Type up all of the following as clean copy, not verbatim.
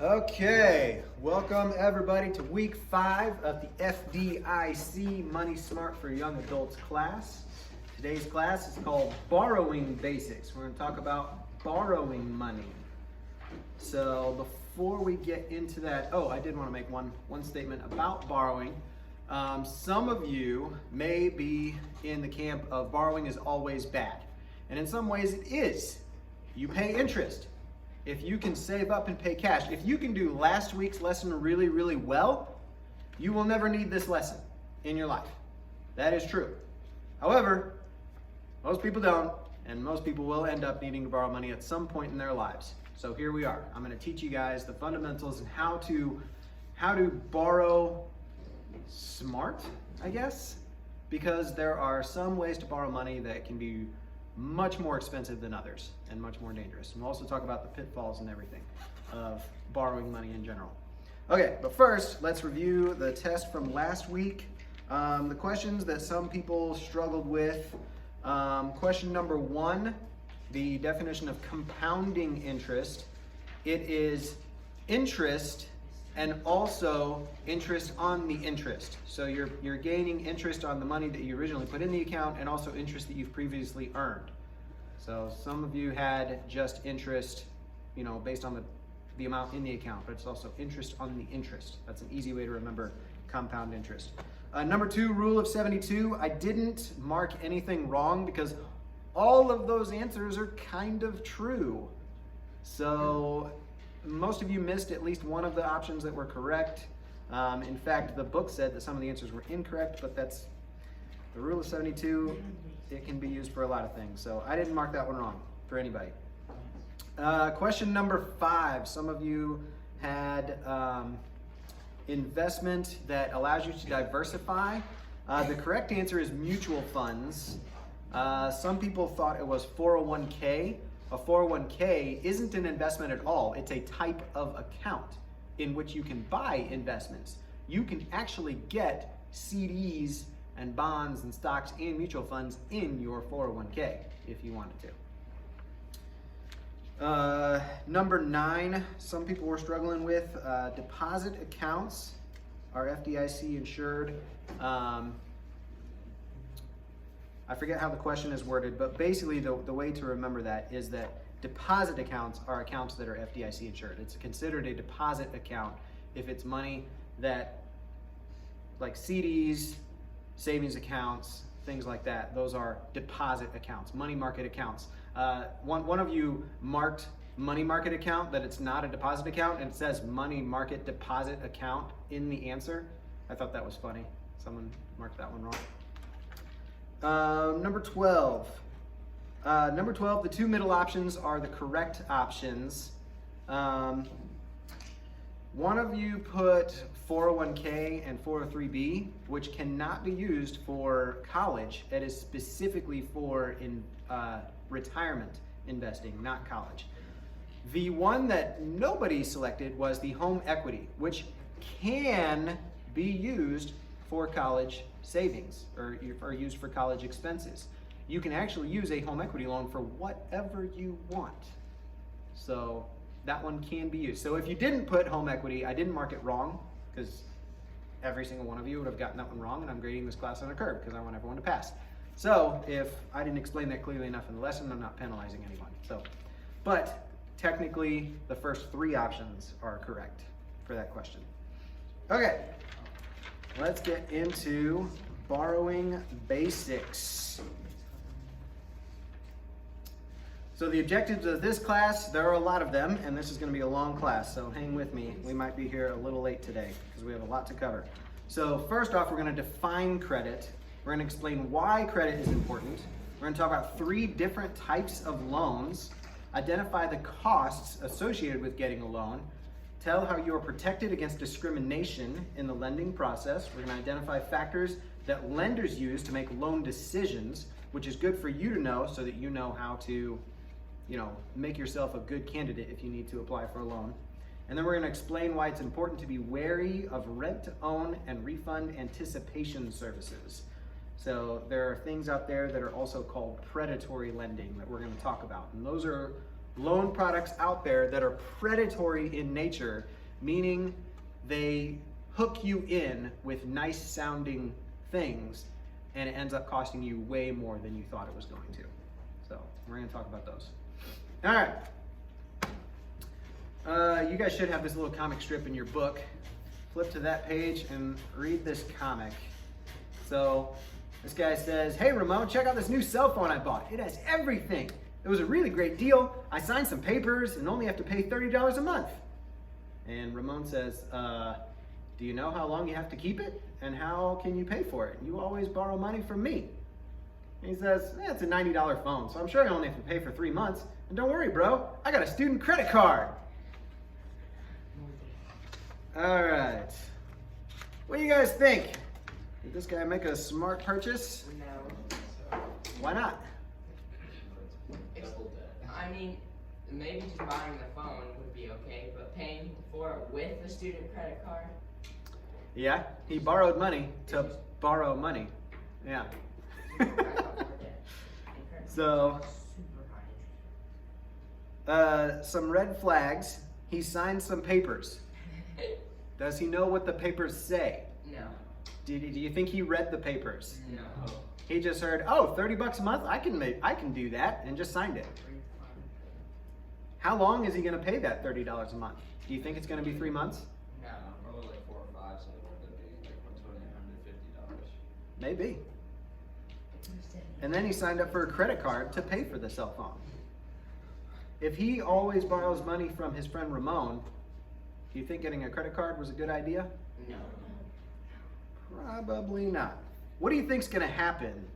Okay, welcome everybody to week 5 of the FDIC Money Smart for Young Adults class. Today's class is called Borrowing Basics. We're going to talk about borrowing money. So before we get into that, I did want to make one statement about borrowing. Some of you may be in the camp of borrowing is always bad. And in some ways it is. You pay interest. If you can save up and pay cash, if you can do last week's lesson really, really well, you will never need this lesson in your life. That is true. However, most people don't, and most people will end up needing to borrow money at some point in their lives. So here we are. I'm going to teach you guys the fundamentals and how to borrow smart, I guess, because there are some ways to borrow money that can be much more expensive than others and much more dangerous. And we'll also talk about the pitfalls and everything of borrowing money in general. Okay, but first, let's review the test from last week. The questions that some people struggled with. Question number 1, the definition of compounding interest. It is interest and also interest on the interest. So you're gaining interest on the money that you originally put in the account and also interest that you've previously earned. So some of you had just interest, based on the amount in the account, but it's also interest on the interest. That's an easy way to remember compound interest. Number 2, rule of 72. I didn't mark anything wrong because all of those answers are kind of true. So most of you missed at least one of the options that were correct. In fact, the book said that some of the answers were incorrect, but that's the rule of 72. It can be used for a lot of things. So I didn't mark that one wrong for anybody. Question number 5. Some of you had investment that allows you to diversify. The correct answer is mutual funds. Some people thought it was 401k. A 401k isn't an investment at all. It's a type of account in which you can buy investments. You can actually get CDs and bonds and stocks and mutual funds in your 401k if you wanted to. Number 9, some people were struggling with deposit accounts are FDIC insured. I forget how the question is worded, but basically the way to remember that is that deposit accounts are accounts that are FDIC insured. It's considered a deposit account if it's money that, like CDs, savings accounts, things like that, those are deposit accounts, money market accounts. One of you marked money market account that it's not a deposit account, and it says money market deposit account in the answer. I thought that was funny. Someone marked that one wrong. Number 12. The 2 middle options are the correct options. One of you put 401k and 403b, which cannot be used for college. It is specifically for retirement investing, not college. The one that nobody selected was the home equity, which can be used for college savings or used for college expenses. You can actually use a home equity loan for whatever you want. So that one can be used. So if you didn't put home equity, I didn't mark it wrong because every single one of you would have gotten that one wrong, and I'm grading this class on a curve because I want everyone to pass. So if I didn't explain that clearly enough in the lesson, I'm not penalizing anyone. But technically the first 3 options are correct for that question. Okay. Let's get into borrowing basics. So the objectives of this class, there are a lot of them, and this is going to be a long class, so hang with me. We might be here a little late today because we have a lot to cover. So first off, we're going to define credit. We're going to explain why credit is important. We're going to talk about 3 different types of loans, identify the costs associated with getting a loan, tell how you are protected against discrimination in the lending process. We're going to identify factors that lenders use to make loan decisions, which is good for you to know so that you know how to, make yourself a good candidate if you need to apply for a loan. And then we're going to explain why it's important to be wary of rent-to-own and refund anticipation services. So there are things out there that are also called predatory lending that we're going to talk about. And those are loan products out there that are predatory in nature, meaning they hook you in with nice sounding things and it ends up costing you way more than you thought it was going to. So we're going to talk about those. All right. You guys should have this little comic strip in your book. Flip to that page and read this comic. So this guy says, "Hey Ramon, check out this new cell phone I bought. It has everything. It was a really great deal. I signed some papers and only have to pay $30 a month." And Ramon says, "Do you know how long you have to keep it? And how can you pay for it? You always borrow money from me." And he says, "It's a $90 phone, so I'm sure I only have to pay for 3 months. And don't worry, bro, I got a student credit card." All right. What do you guys think? Did this guy make a smart purchase? No. Why not? I mean, maybe just buying the phone would be okay, but paying for it with a student credit card? Yeah, he borrowed money to borrow money. Yeah. So, some red flags. He signed some papers. Does he know what the papers say? No. Do you think he read the papers? No. He just heard, "Oh, $30 a month, I can do that," and just signed it. How long is he going to pay that $30 a month? Do you think it's going to be 3 months? No. Probably like 4 or 5, so it would be like $150. Maybe. And then he signed up for a credit card to pay for the cell phone. If he always borrows money from his friend Ramon, do you think getting a credit card was a good idea? No. Probably not. What do you think's going to happen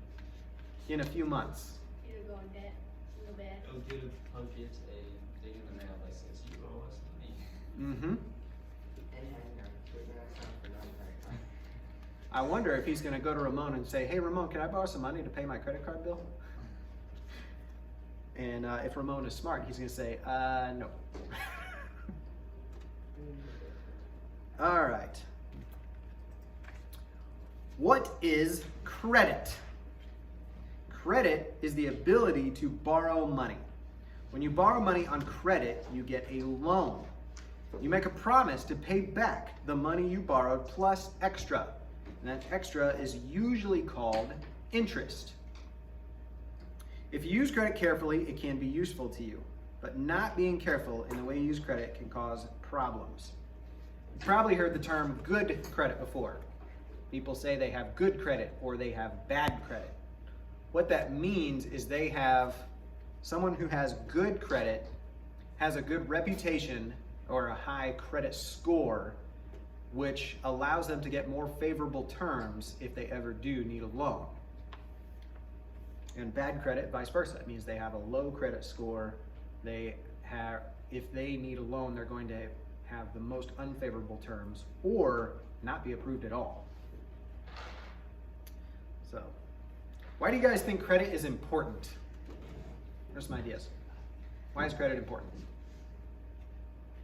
in a few months? It'll go in debt real bad. He'll get a thing in the mail that says you owe us money. Mm-hmm. And has no. We're gonna sign for no credit card. I wonder if he's going to go to Ramon and say, "Hey, Ramon, can I borrow some money to pay my credit card bill?" And if Ramon is smart, he's going to say, "No." All right. What is credit? Credit is the ability to borrow money. When you borrow money on credit, you get a loan. You make a promise to pay back the money you borrowed plus extra. And that extra is usually called interest. If you use credit carefully, it can be useful to you. But not being careful in the way you use credit can cause problems. You've probably heard the term good credit before. People say they have good credit or they have bad credit. What that means is they have someone who has good credit, has a good reputation or a high credit score, which allows them to get more favorable terms if they ever do need a loan. And bad credit, vice versa. It means they have a low credit score. If they need a loan, they're going to have the most unfavorable terms or not be approved at all. So, why do you guys think credit is important? Here's some ideas. Why is credit important?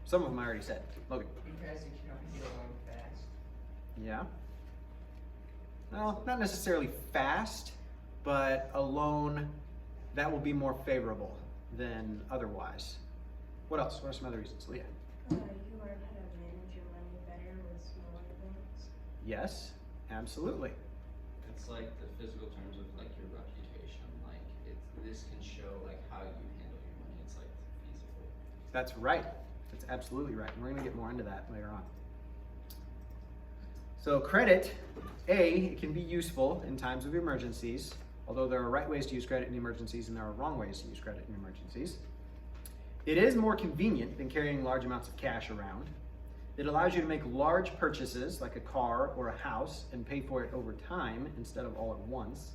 Some of them I already said. Logan. Because you can get a loan fast. Yeah. Well, not necessarily fast, but a loan that will be more favorable than otherwise. What else? What are some other reasons? Leah? You learn how to manage your money better with smaller loans. Yes, absolutely. It's like the physical terms of like your reputation. Like this can show like how you handle your money. It's like feasible. That's right. That's absolutely right. And we're going to get more into that later on. So credit, it can be useful in times of emergencies, although there are right ways to use credit in emergencies and there are wrong ways to use credit in emergencies. It is more convenient than carrying large amounts of cash around. It allows you to make large purchases like a car or a house and pay for it over time instead of all at once.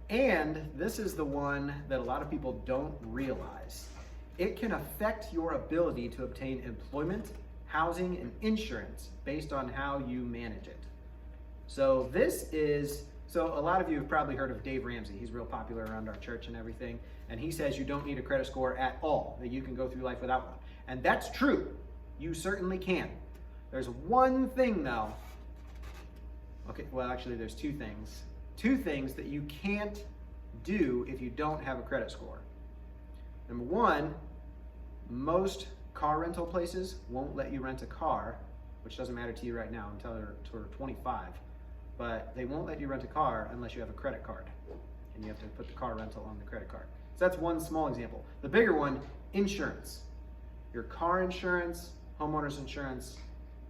And this is the one that a lot of people don't realize. It can affect your ability to obtain employment, housing, and insurance based on how you manage it. So a lot of you have probably heard of Dave Ramsey. He's real popular around our church and everything. And he says you don't need a credit score at all, that you can go through life without one. And that's true. You certainly can. There's one thing though. Okay, well actually there's two things. Two things that you can't do if you don't have a credit score. Number one, Most car rental places won't let you rent a car, which doesn't matter to you right now until you're 25, but they won't let you rent a car unless you have a credit card, and you have to put the car rental on the credit card. So that's one small example. The bigger one, insurance. Your car insurance, homeowner's insurance,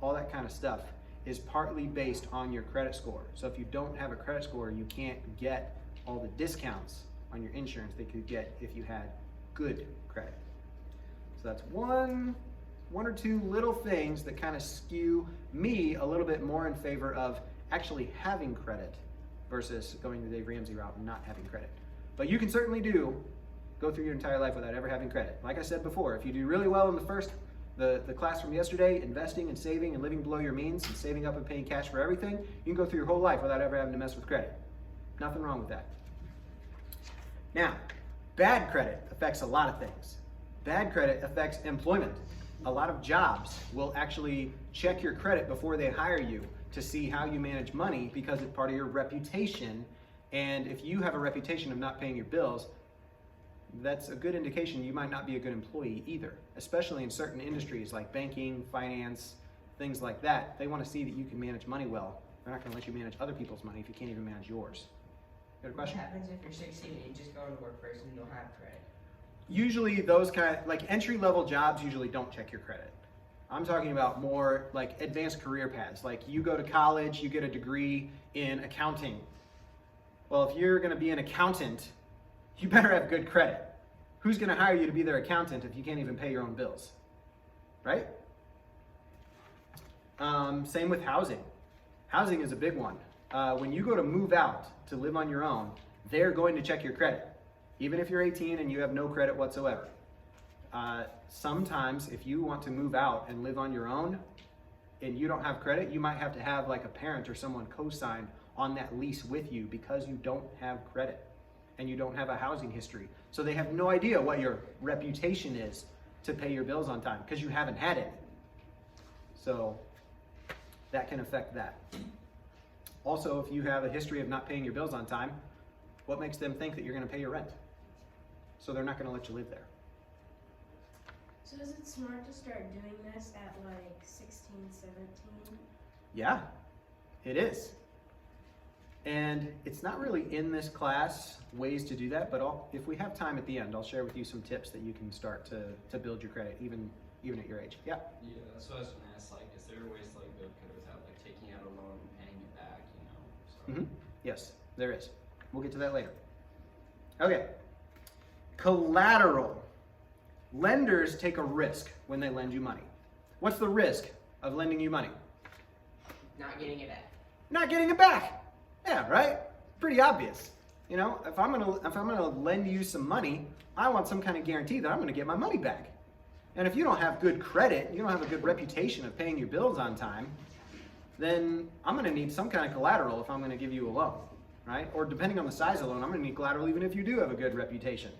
all that kind of stuff is partly based on your credit score. So if you don't have a credit score, you can't get all the discounts on your insurance that you could get if you had good credit. So that's one or two little things that kind of skew me a little bit more in favor of actually having credit versus going the Dave Ramsey route and not having credit. But you can certainly go through your entire life without ever having credit. Like I said before, if you do really well in the class from yesterday, investing and saving and living below your means and saving up and paying cash for everything, you can go through your whole life without ever having to mess with credit. Nothing wrong with that. Now, bad credit affects a lot of things. Bad credit affects employment. A lot of jobs will actually check your credit before they hire you to see how you manage money because it's part of your reputation. And if you have a reputation of not paying your bills, that's a good indication you might not be a good employee either, especially in certain industries like banking, finance, things like that. They want to see that you can manage money well. They're not going to let you manage other people's money if you can't even manage yours. You got a question? What happens if you're 16 and you just go into work first and you don't have credit? Usually those kind of, like entry-level jobs usually don't check your credit. I'm talking about more like advanced career paths. Like you go to college, you get a degree in accounting. Well, if you're going to be an accountant, you better have good credit. Who's going to hire you to be their accountant if you can't even pay your own bills? Right? Same with housing. Housing is a big one. When you go to move out to live on your own, they're going to check your credit, even if you're 18 and you have no credit whatsoever. Sometimes if you want to move out and live on your own and you don't have credit, you might have to have like a parent or someone co-sign on that lease with you because you don't have credit and you don't have a housing history. So they have no idea what your reputation is to pay your bills on time because you haven't had it. So that can affect that. Also, if you have a history of not paying your bills on time, what makes them think that you're going to pay your rent? So they're not going to let you live there. So is it smart to start doing this at like 16, 17? Yeah, it is. And it's not really in this class ways to do that, but if we have time at the end, I'll share with you some tips that you can start to build your credit even at your age. Yeah? Yeah, that's what I was gonna ask, like, is there ways to like build credit without like taking out a loan and paying it back, you know? So. Yes, there is. We'll get to that later. Okay. Collateral. Lenders take a risk when they lend you money. What's the risk of lending you money? Not getting it back. Not getting it back. Yeah, right? Pretty obvious. You know, if I'm gonna lend you some money, I want some kind of guarantee that I'm gonna get my money back. And if you don't have good credit, you don't have a good reputation of paying your bills on time, then I'm gonna need some kind of collateral if I'm gonna give you a loan, right? Or depending on the size of the loan, I'm gonna need collateral even if you do have a good reputation.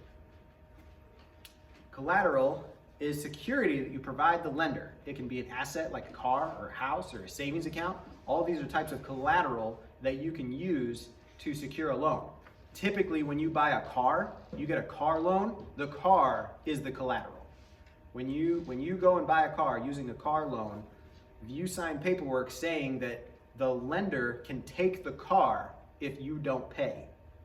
Collateral is security that you provide the lender. It can be an asset like a car or a house or a savings account. All of these are types of collateral that you can use to secure a loan. Typically, when you buy a car, you get a car loan, the car is the collateral. When you go and buy a car using a car loan, you sign paperwork saying that the lender can take the car if you don't pay.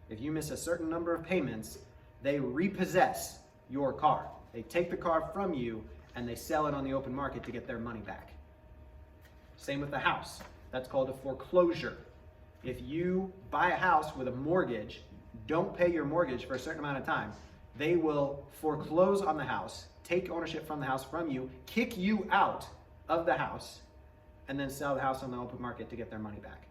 If you miss a certain number of payments, they repossess your car. They take the car from you and they sell it on the open market to get their money back. Same with the house. That's called a foreclosure. If you buy a house with a mortgage, don't pay your mortgage for a certain amount of time, they will foreclose on the house, take ownership from the house from you, kick you out of the house, and then sell the house on the open market to get their money back.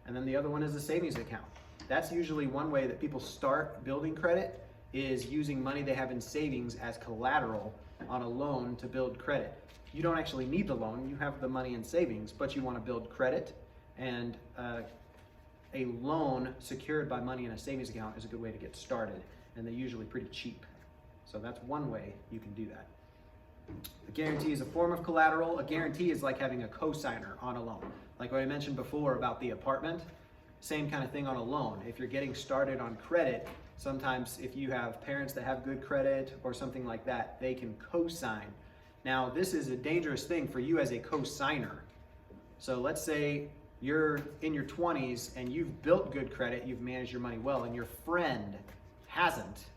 And then the other one is a savings account. That's usually one way that people start building credit, is using money they have in savings as collateral on a loan to build credit. You don't actually need the loan, you have the money in savings, but you want to build credit, and a loan secured by money in a savings account is a good way to get started, and they're usually pretty cheap. So that's one way you can do that. A guarantee is a form of collateral. A guarantee is like having a cosigner on a loan. Like what I mentioned before about the apartment, same kind of thing on a loan. If you're getting started on credit, Sometimes if you have parents that have good credit or something like that, they can co-sign. Now, this is a dangerous thing for you as a co-signer. So let's say you're in your 20s and you've built good credit, you've managed your money well, and your friend hasn't,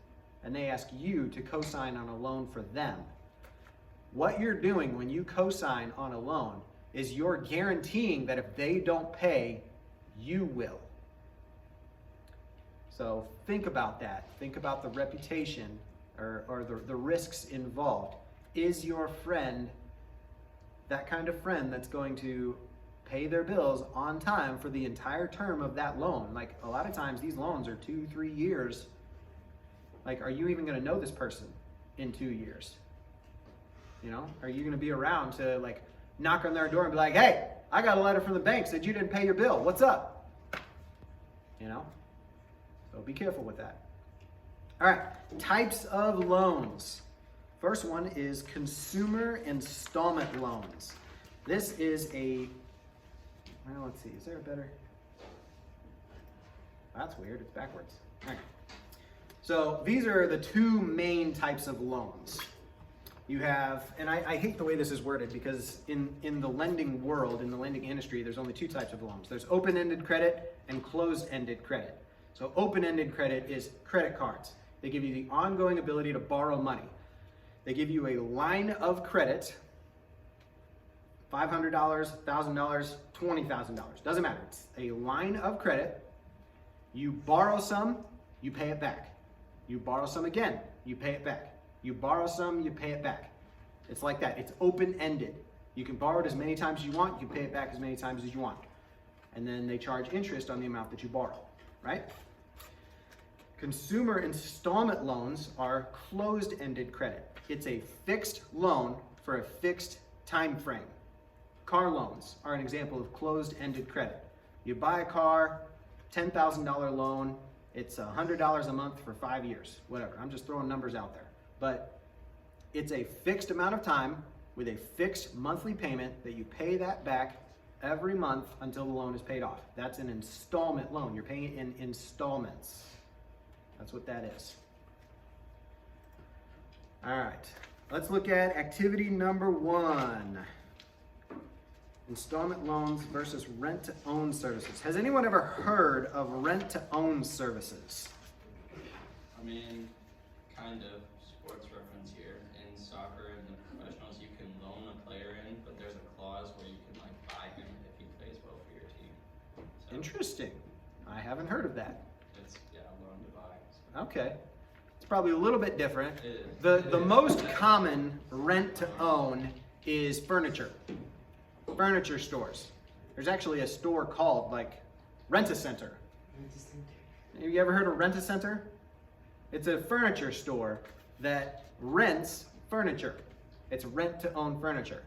and they ask you to co-sign on a loan for them. What you're doing when you co-sign on a loan is you're guaranteeing that if they don't pay, you will. So think about that. Think about the reputation or the risks involved. Is your friend that kind of friend that's going to pay their bills on time for the entire term of that loan? Like, a lot of times these loans are 2-3 years. Like, are you even going to know this person in 2 years? You know, are you going to be around to like knock on their door and be like, hey, I got a letter from the bank said you didn't pay your bill. What's up? You know, so be careful with that. All right, types of loans. First one is consumer installment loans. This is well, let's see, is there a better? That's weird, it's backwards. All right. So these are the two main types of loans. You have, and I hate the way this is worded because in the lending world, in the lending industry, there's only two types of loans. There's open-ended credit and closed-ended credit. So open-ended credit is credit cards. They give you the ongoing ability to borrow money. They give you a line of credit, $500, $1,000, $20,000, doesn't matter. It's a line of credit. You borrow some, you pay it back. You borrow some again, you pay it back. You borrow some, you pay it back. It's like that. It's open-ended. You can borrow it as many times as you want. You pay it back as many times as you want. And then they charge interest on the amount that you borrow, right? Consumer installment loans are closed-ended credit. It's a fixed loan for a fixed time frame. Car loans are an example of closed-ended credit. You buy a car, $10,000 loan. It's $100 a month for 5 years, whatever. I'm just throwing numbers out there. But it's a fixed amount of time with a fixed monthly payment that you pay that back every month until the loan is paid off. That's an installment loan. You're paying it in installments. That's what that is. All right, let's look at activity number 1. Installment loans versus rent-to-own services. Has anyone ever heard of rent-to-own services? I mean, kind of. Sports reference here. In soccer and the professionals, you can loan a player in, but there's a clause where you can like buy him if he plays well for your team. So Interesting. I haven't heard of that. it's loan to buy. So. Okay. It's probably a little bit different. It is. The most common rent-to-own is furniture. Furniture stores. There's actually a store called like Rent-A-Center. Have you ever heard of Rent-A-Center? It's a furniture store that rents furniture. It's rent-to-own furniture.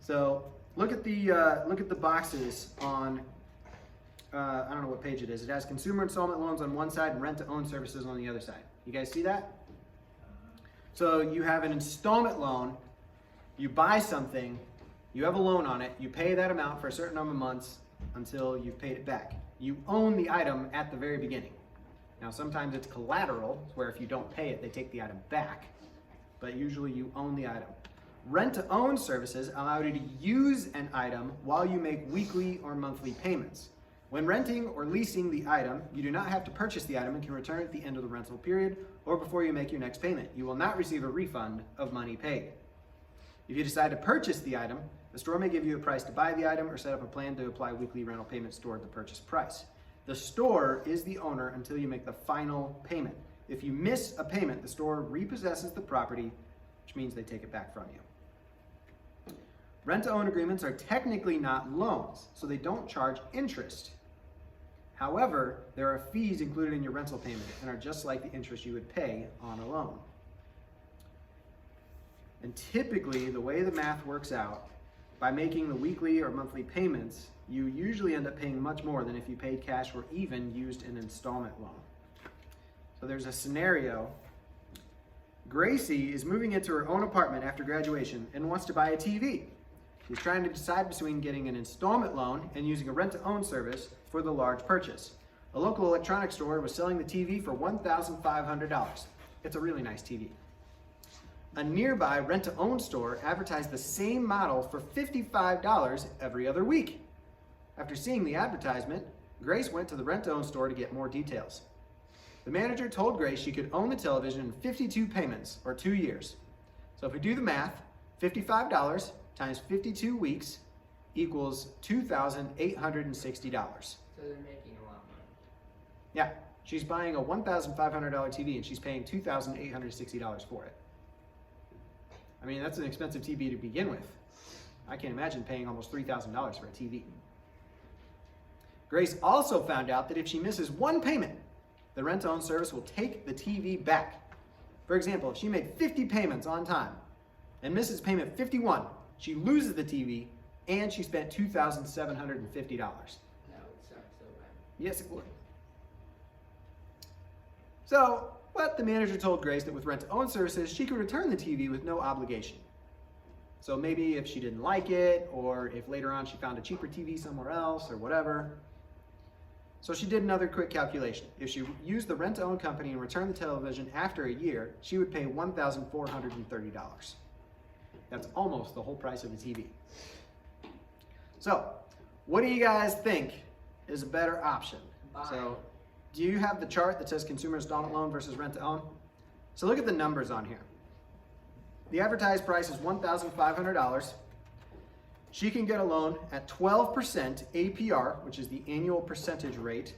So look at the boxes on I don't know what page it is. It has consumer installment loans on one side and rent-to-own services on the other side. You guys see that? So you have an installment loan. You buy something. You have a loan on it. You pay that amount for a certain number of months until you've paid it back. You own the item at the very beginning. Now, sometimes it's collateral, where if you don't pay it, they take the item back. But usually you own the item. Rent-to-own services allow you to use an item while you make weekly or monthly payments. When renting or leasing the item, you do not have to purchase the item and can return it at the end of the rental period or before you make your next payment. You will not receive a refund of money paid. If you decide to purchase the item, the store may give you a price to buy the item or set up a plan to apply weekly rental payments toward the purchase price. The store is the owner until you make the final payment. If you miss a payment, the store repossesses the property, which means they take it back from you. Rent-to-own agreements are technically not loans, so they don't charge interest. However, there are fees included in your rental payment and are just like the interest you would pay on a loan. And typically, the way the math works out, by making the weekly or monthly payments, you usually end up paying much more than if you paid cash or even used an installment loan. So there's a scenario. Gracie is moving into her own apartment after graduation and wants to buy a TV. She's trying to decide between getting an installment loan and using a rent-to-own service for the large purchase. A local electronics store was selling the TV for $1,500. It's a really nice TV. A nearby rent-to-own store advertised the same model for $55 every other week. After seeing the advertisement, Grace went to the rent-to-own store to get more details. The manager told Grace she could own the television in 52 payments, or 2 years. So if we do the math, $55 times 52 weeks equals $2,860. So they're making a lot of money. Yeah, she's buying a $1,500 TV and she's paying $2,860 for it. I mean, that's an expensive TV to begin with. I can't imagine paying almost $3,000 for a TV. Grace also found out that if she misses one payment, the rent-to-own service will take the TV back. For example, if she made 50 payments on time and misses payment 51, she loses the TV and she spent $2,750. That would suck so bad. Yes, it would. So, but the manager told Grace that with rent-to-own services, she could return the TV with no obligation. So maybe if she didn't like it, or if later on she found a cheaper TV somewhere else, or whatever. So she did another quick calculation. If she used the rent-to-own company and returned the television after a year, she would pay $1,430. That's almost the whole price of the TV. So, what do you guys think is a better option? Buy. So, do you have the chart that says consumer installment loan versus rent-to-own? So look at the numbers on here. The advertised price is $1,500. She can get a loan at 12% APR, which is the annual percentage rate,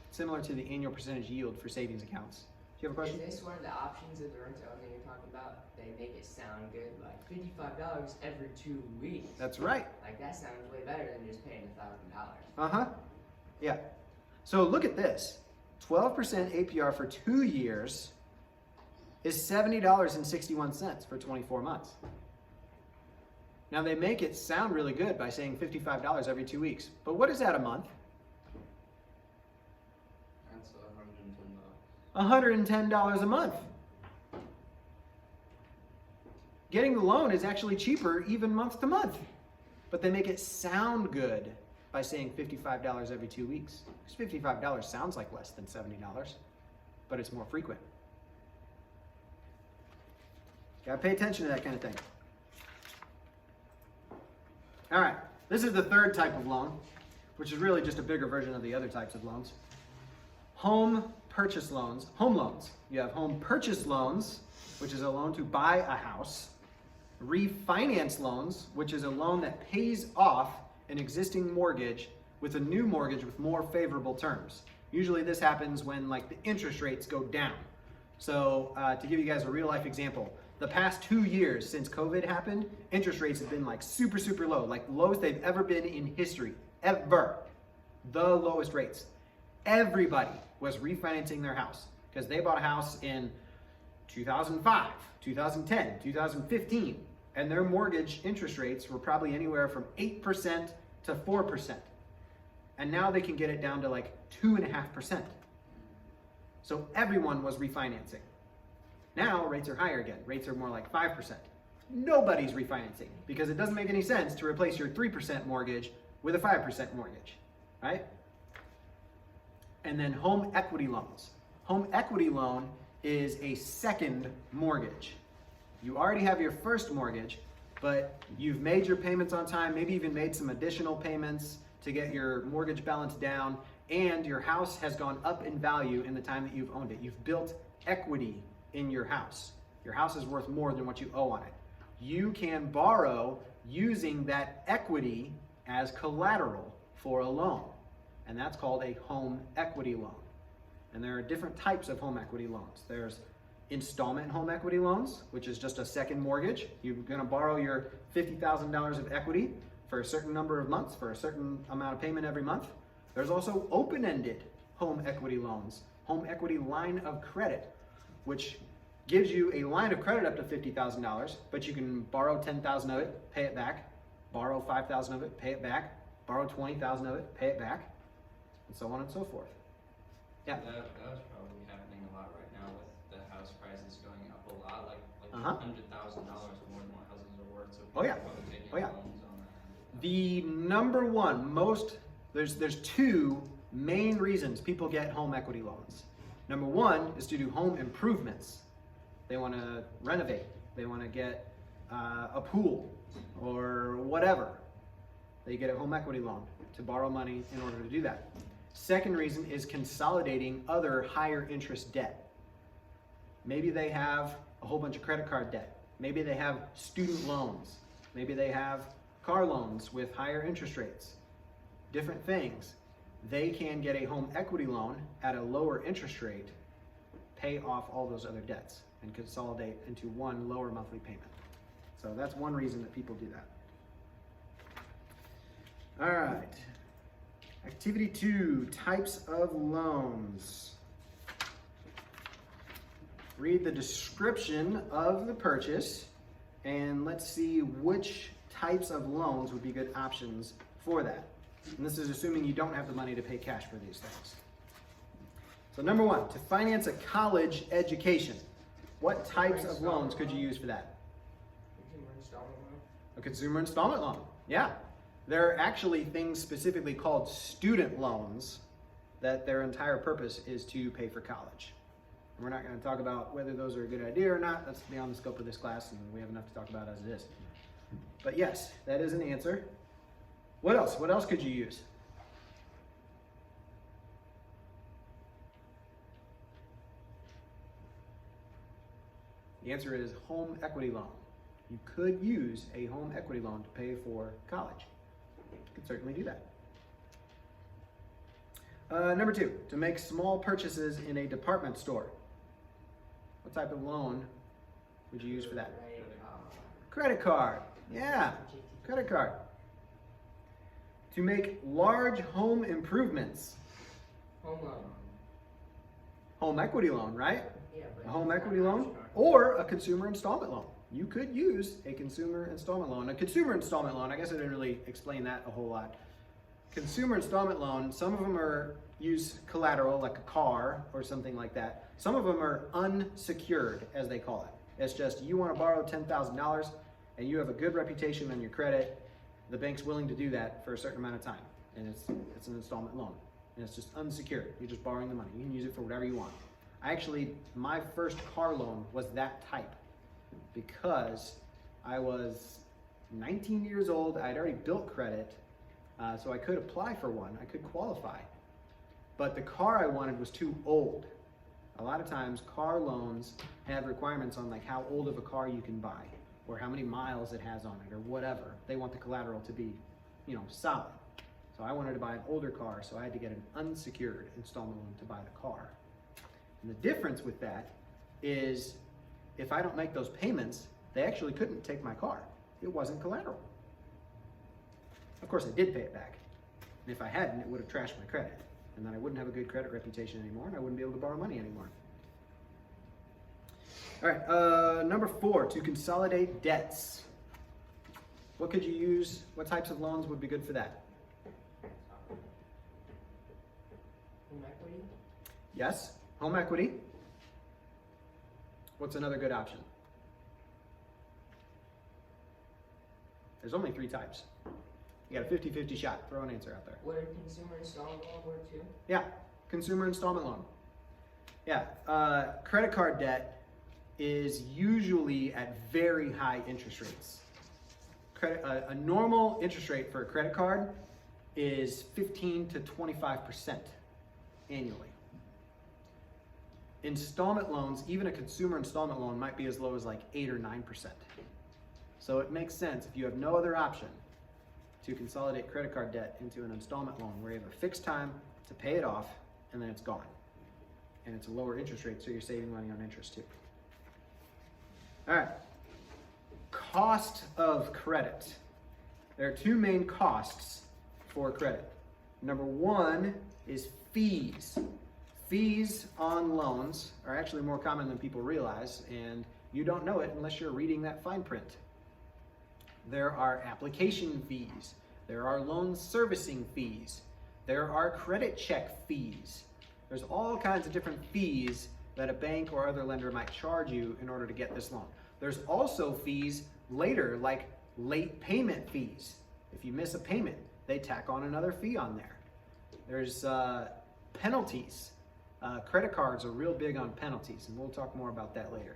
similar to the annual percentage yield for savings accounts. Do you have a question? Is this one of the options of the rent-to-own that you're talking about? They make it sound good, like $55 every 2 weeks. That's right. Like that sounds way better than just paying $1,000. Uh-huh. Yeah. So look at this. 12% APR for 2 years is $70.61 for 24 months. Now they make it sound really good by saying $55 every 2 weeks. But what is that a month? That's $110. $110 a month. Getting the loan is actually cheaper even month to month. But they make it sound good by saying $55 every 2 weeks. Because $55 sounds like less than $70, but it's more frequent. Gotta pay attention to that kind of thing. All right, this is the third type of loan, which is really just a bigger version of the other types of loans. Home purchase loans, home loans. You have home purchase loans, which is a loan to buy a house. Refinance loans, which is a loan that pays off an existing mortgage with a new mortgage with more favorable terms. Usually this happens when like the interest rates go down. So to give you guys a real life example, the past 2 years since COVID happened, interest rates have been like super, super low, like lowest they've ever been in history, ever. The lowest rates. Everybody was refinancing their house because they bought a house in 2005, 2010, 2015, and their mortgage interest rates were probably anywhere from 8% to 4%. And now they can get it down to like 2.5%. So everyone was refinancing. Now rates are higher again. Rates are more like 5%. Nobody's refinancing because it doesn't make any sense to replace your 3% mortgage with a 5% mortgage, right? And then home equity loans. Home equity loan is a second mortgage. You already have your first mortgage, but you've made your payments on time, maybe even made some additional payments to get your mortgage balance down, and your house has gone up in value in the time that you've owned it. You've built equity in your house. Your house is worth more than what you owe on it. You can borrow using that equity as collateral for a loan, and that's called a home equity loan. And there are different types of home equity loans. There's installment home equity loans, which is just a second mortgage. You're gonna borrow your $50,000 of equity for a certain number of months, for a certain amount of payment every month. There's also open-ended home equity loans, home equity line of credit, which gives you a line of credit up to $50,000, but you can borrow $10,000 of it, pay it back, borrow $5,000 of it, pay it back, borrow $20,000 of it, pay it back, and so on and so forth. Yeah. That's probably happening a lot right now with the house prices going up a lot, like Uh-huh. $100,000 more than what houses are worth. So Oh, yeah. people are taking Oh, yeah. loans on that. The number one most, there's two main reasons people get home equity loans. Number one is to do home improvements. They want to renovate. They want to get a pool or whatever. They get a home equity loan to borrow money in order to do that. Second reason is consolidating other higher interest debt. Maybe they have a whole bunch of credit card debt. Maybe they have student loans. Maybe they have car loans with higher interest rates. Different things. They can get a home equity loan at a lower interest rate, pay off all those other debts, and consolidate into one lower monthly payment. So that's one reason that people do that. All right. Activity 2, types of loans. Read the description of the purchase and let's see which types of loans would be good options for that. And this is assuming you don't have the money to pay cash for these things. So number 1, to finance a college education. What types of loans could you use for that? Consumer installment loan. A consumer installment loan. Yeah. There are actually things specifically called student loans that their entire purpose is to pay for college. And we're not going to talk about whether those are a good idea or not. That's beyond the scope of this class, and we have enough to talk about as it is. But yes, that is an answer. What else? What else could you use? The answer is home equity loan. You could use a home equity loan to pay for college. You could certainly do that. Number 2, to make small purchases in a department store. What type of loan would you use for that? Credit card. Yeah, credit card. To make large home improvements. Home loan. Home equity loan, right? Yeah, but A home equity loan or a consumer installment loan. You could use a consumer installment loan. A consumer installment loan, I guess I didn't really explain that a whole lot. Consumer installment loan, some of them use collateral like a car or something like that. Some of them are unsecured, as they call it. It's just you want to borrow $10,000 and you have a good reputation on your credit. The bank's willing to do that for a certain amount of time, and it's an installment loan, and it's just unsecured. You're just borrowing the money. You can use it for whatever you want. My first car loan was that type because I was 19 years old. I'd already built credit, so I could apply for one. I could qualify, but the car I wanted was too old. A lot of times, car loans have requirements on like how old of a car you can buy, or how many miles it has on it, or whatever. They want the collateral to be, solid. So I wanted to buy an older car, so I had to get an unsecured installment loan to buy the car. And the difference with that is if I don't make those payments, they actually couldn't take my car. It wasn't collateral. Of course, I did pay it back. And if I hadn't, it would have trashed my credit. And then I wouldn't have a good credit reputation anymore, and I wouldn't be able to borrow money anymore. All right, number 4, to consolidate debts. What could you use? What types of loans would be good for that? Home equity. Yes, home equity. What's another good option? There's only 3 types. You got a 50-50 shot. Throw an answer out there. Would a consumer installment loan work too? Yeah, consumer installment loan. Yeah, credit card debt is usually at very high interest rates. A normal interest rate for a credit card is 15 to 25% annually. Installment loans, even a consumer installment loan, might be as low as like 8 or 9%. So it makes sense if you have no other option to consolidate credit card debt into an installment loan where you have a fixed time to pay it off and then it's gone. And it's a lower interest rate, so you're saving money on interest too. All right, cost of credit. There are 2 main costs for credit. Number 1 is fees. Fees on loans are actually more common than people realize, and you don't know it unless you're reading that fine print. There are application fees. There are loan servicing fees. There are credit check fees. There's all kinds of different fees that a bank or other lender might charge you in order to get this loan. There's also fees later, like late payment fees. If you miss a payment, they tack on another fee on there. There's penalties. Credit cards are real big on penalties, and we'll talk more about that later.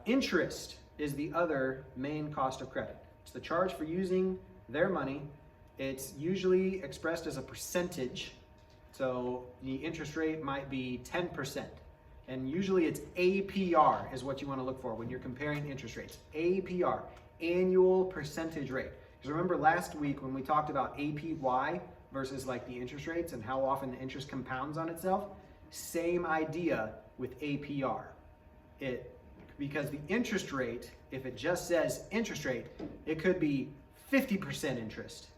Interest is the other main cost of credit. It's the charge for using their money. It's usually expressed as a percentage. So the interest rate might be 10%. And usually it's APR is what you want to look for when you're comparing interest rates. APR, annual percentage rate. Because remember last week when we talked about APY versus like the interest rates and how often the interest compounds on itself? Same idea with APR. Because the interest rate, if it just says interest rate, it could be 50% interest.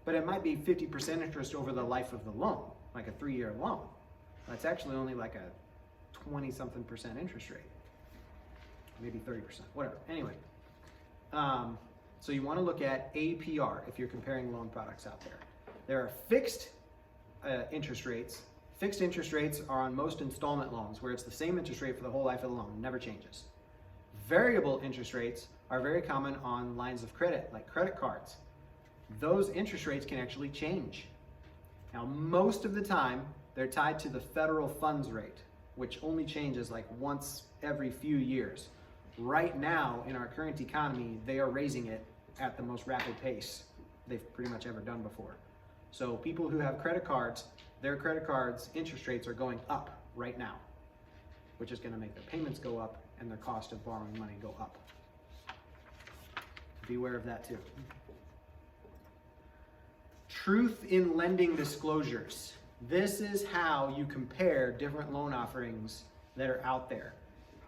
But it might be 50% interest over the life of the loan, like a 3-year loan. That's actually only like a 20-something% interest rate. Maybe 30%, whatever. Anyway, so you want to look at APR if you're comparing loan products out there. There are fixed interest rates. Fixed interest rates are on most installment loans where it's the same interest rate for the whole life of the loan, never changes. Variable interest rates are very common on lines of credit, like credit cards. Those interest rates can actually change. Now, most of the time, they're tied to the federal funds rate, which only changes like once every few years. Right now, in our current economy, they are raising it at the most rapid pace they've pretty much ever done before. So people who have credit cards, their credit cards' interest rates are going up right now, which is going to make their payments go up and their cost of borrowing money go up. Be aware of that too. Truth in lending disclosures. This is how you compare different loan offerings that are out there.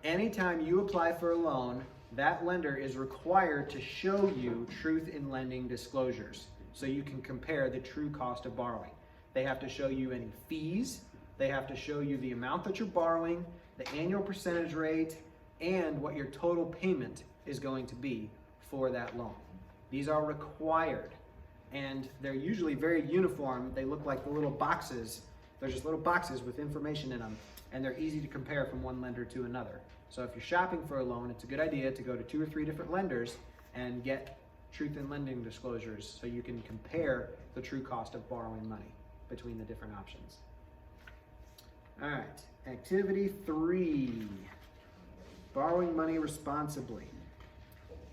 Anytime you apply for a loan, that lender is required to show you truth in lending disclosures so you can compare the true cost of borrowing. They have to show you any fees, they have to show you the amount that you're borrowing, the annual percentage rate, and what your total payment is going to be for that loan. These are required, and they're usually very uniform. They look like the little boxes. They're just little boxes with information in them, and they're easy to compare from one lender to another. So if you're shopping for a loan, it's a good idea to go to 2 or 3 different lenders and get truth in lending disclosures so you can compare the true cost of borrowing money between the different options. All right, activity 3, borrowing money responsibly.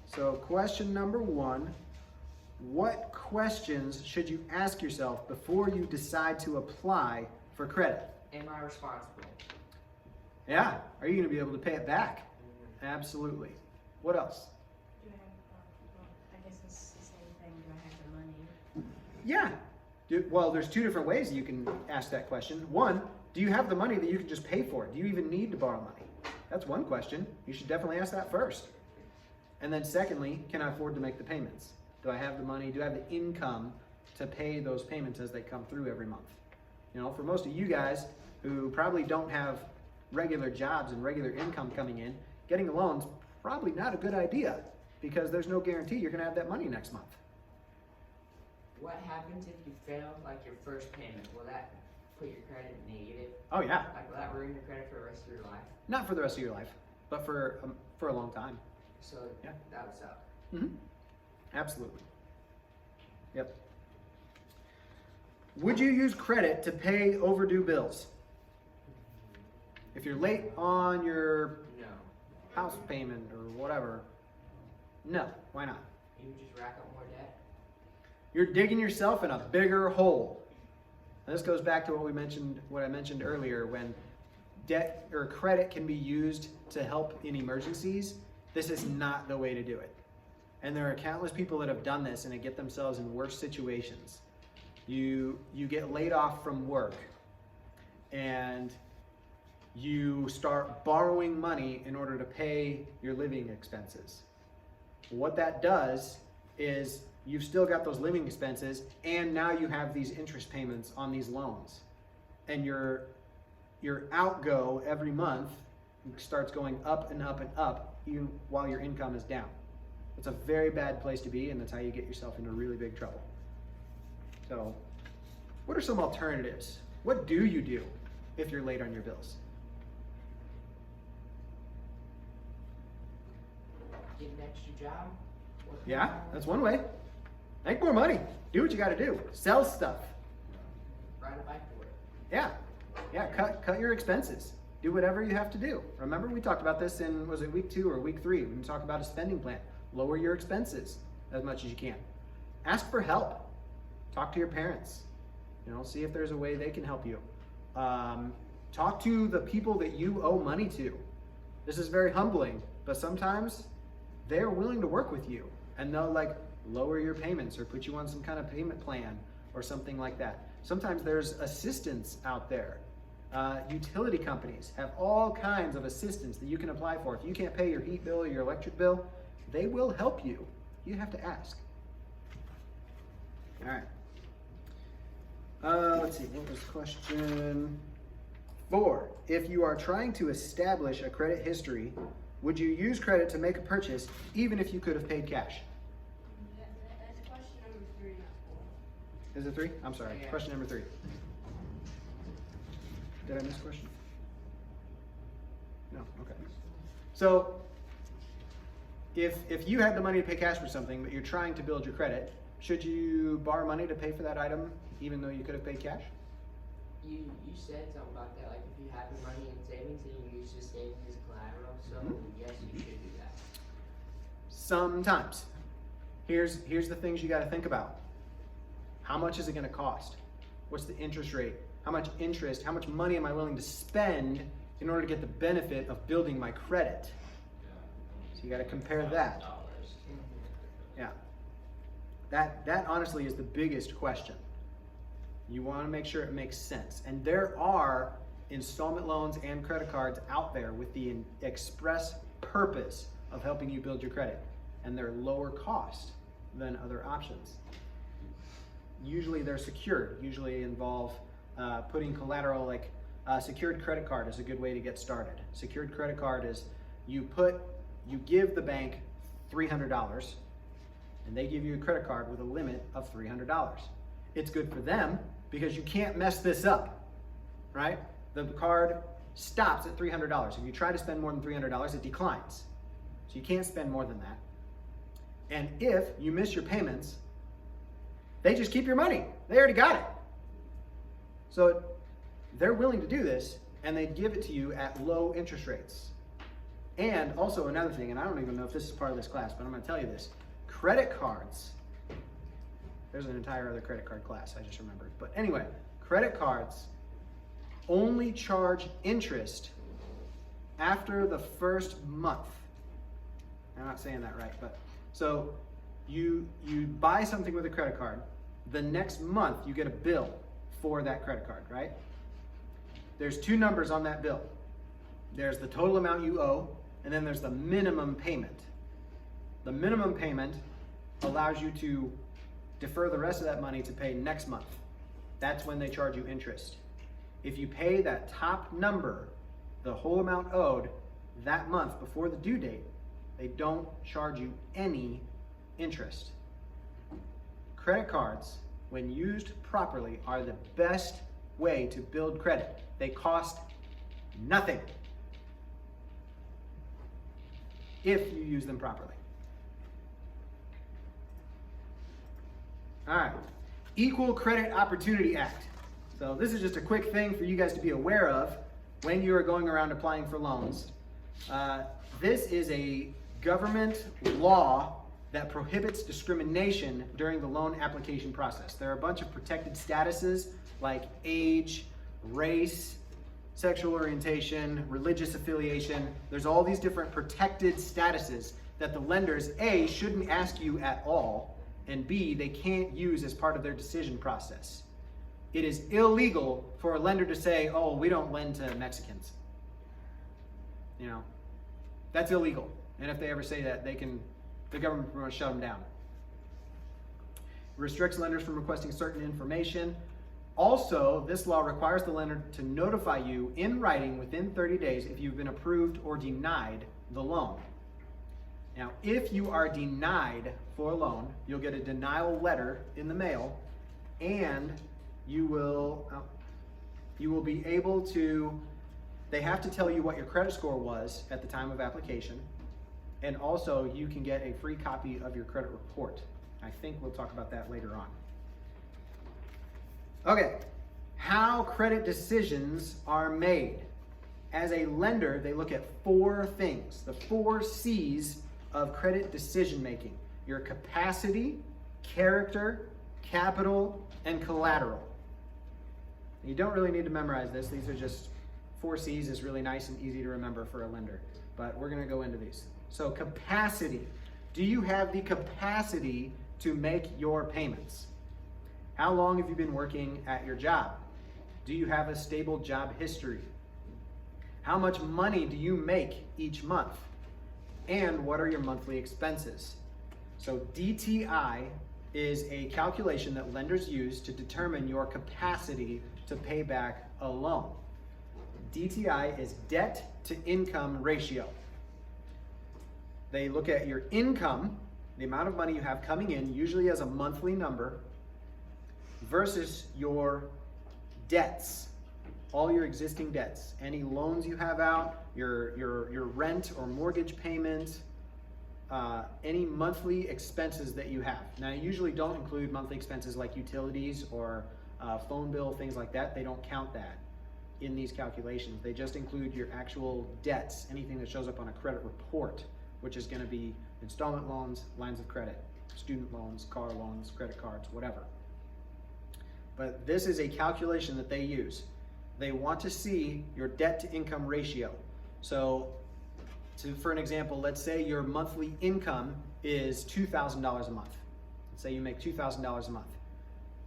So question number 1, what questions should you ask yourself before you decide to apply for credit? Am I responsible? Yeah, are you going to be able to pay it back? Absolutely. What else? Do I have, well, I guess it's the same thing. Do I have the money? Yeah. Well, there's 2 different ways you can ask that question. 1, do you have the money that you can just pay for it? Do you even need to borrow money? That's one question. You should definitely ask that first. And then secondly, can I afford to make the payments? Do I have the money? Do I have the income to pay those payments as they come through every month? You know, for most of you guys who probably don't have regular jobs and regular income coming in, getting a loan's probably not a good idea because there's no guarantee you're going to have that money next month. What happens if you fail, like your first payment? Will that put your credit negative? Oh yeah. Like, will that ruin your credit for the rest of your life? Not for the rest of your life, but for a long time. So Yeah. that would suck. Mm-hmm. Absolutely. Yep. Would you use credit to pay overdue bills? If you're late on your No. house payment or whatever, no. Why not? You would just rack up more debt? You're digging yourself in a bigger hole. And this goes back to what I mentioned earlier, when debt or credit can be used to help in emergencies. This is not the way to do it. And there are countless people that have done this and they get themselves in worse situations. You get laid off from work and you start borrowing money in order to pay your living expenses. What that does is you've still got those living expenses and now you have these interest payments on these loans. And your outgo every month starts going up and up and up even while your income is down. It's a very bad place to be, and that's how you get yourself into really big trouble. So, what are some alternatives? What do you do if you're late on your bills? Get an extra job? Yeah, that's one way. Make more money. Do what you got to do. Sell stuff. ride a bike to work. Yeah, cut your expenses. Do whatever you have to do. Remember, we talked about this in, was it week 2 or week 3? When we talked about a spending plan. Lower your expenses as much as you can. Ask for help. Talk to your parents. See if there's a way they can help you. Talk to the people that you owe money to. This is very humbling, but sometimes they're willing to work with you and they'll lower your payments or put you on some kind of payment plan or something like that. Sometimes there's assistance out there. Utility companies have all kinds of assistance that you can apply for. If you can't pay your heat bill or your electric bill, they will help you. You have to ask. All right. Let's see, what was question 4? If you are trying to establish a credit history, would you use credit to make a purchase even if you could have paid cash? That's question number 3, not 4. Is it 3? I'm sorry. Yeah. Question number 3. Did I miss a question? No. Okay. So, if you had the money to pay cash for something, but you're trying to build your credit, should you borrow money to pay for that item, even though you could have paid cash? You said something about that, like if you have your money in savings and you use the savings as collateral, so yes, you should do that. Sometimes. Here's the things you got to think about. How much is it going to cost? What's the interest rate? How much interest, how much money am I willing to spend in order to get the benefit of building my credit? So you got to compare that. Yeah. That honestly is the biggest question. You want to make sure it makes sense. And there are installment loans and credit cards out there with the express purpose of helping you build your credit. And they're lower cost than other options. Usually they're secured, usually involve putting collateral, like secured credit card is a good way to get started. Secured credit card is you give the bank $300 and they give you a credit card with a limit of $300. It's good for them because you can't mess this up, right? The card stops at $300. If you try to spend more than $300, it declines. So you can't spend more than that. And if you miss your payments, they just keep your money. They already got it. So they're willing to do this, and they give it to you at low interest rates. And also another thing, and I don't even know if this is part of this class, but I'm going to tell you this. Credit cards, there's an entire other credit card class, I just remembered. But anyway, credit cards only charge interest after the first month. I'm not saying that right, but so you buy something with a credit card, the next month you get a bill for that credit card, right? There's 2 numbers on that bill. There's the total amount you owe, and then there's the minimum payment. The minimum payment allows you to defer the rest of that money to pay next month. That's when they charge you interest. If you pay that top number, the whole amount owed, that month before the due date, they don't charge you any interest. Credit cards, when used properly, are the best way to build credit. They cost nothing if you use them properly. All right, Equal Credit Opportunity Act. So this is just a quick thing for you guys to be aware of when you are going around applying for loans. This is a government law that prohibits discrimination during the loan application process. There are a bunch of protected statuses like age, race, sexual orientation, religious affiliation. There's all these different protected statuses that the lenders, A, shouldn't ask you at all, and B, they can't use as part of their decision process. It is illegal for a lender to say, oh, we don't lend to Mexicans. You know, that's illegal. And if they ever say that, the government will shut them down. Restricts lenders from requesting certain information. Also, this law requires the lender to notify you in writing within 30 days if you've been approved or denied the loan. Now, if you are denied for a loan, you'll get a denial letter in the mail, and you will be able to, they have to tell you what your credit score was at the time of application, and also you can get a free copy of your credit report. I think we'll talk about that later on. Okay, How credit decisions are made. As a lender, they look at 4 things, the 4 C's of credit decision making: your capacity, character, capital, and collateral. You don't really need to memorize this. These are just 4 C's is really nice and easy to remember for a lender, but we're going to go into these. So capacity. Do you have the capacity to make your payments? How long have you been working at your job? Do you have a stable job history? How much money do you make each month? And what are your monthly expenses? So DTI is a calculation that lenders use to determine your capacity to pay back a loan. DTI is debt to income ratio. They look at your income, the amount of money you have coming in, usually as a monthly number, versus your debts, all your existing debts, any loans you have out, your rent or mortgage payment, any monthly expenses that you have. Now, I usually don't include monthly expenses like utilities or phone bill, things like that. They don't count that in these calculations. They just include your actual debts, anything that shows up on a credit report, which is going to be installment loans, lines of credit, student loans, car loans, credit cards, whatever. But this is a calculation that they use. They want to see your debt to income ratio. So for an example, let's say your monthly income is $2,000 a month. Let's say you make $2,000 a month.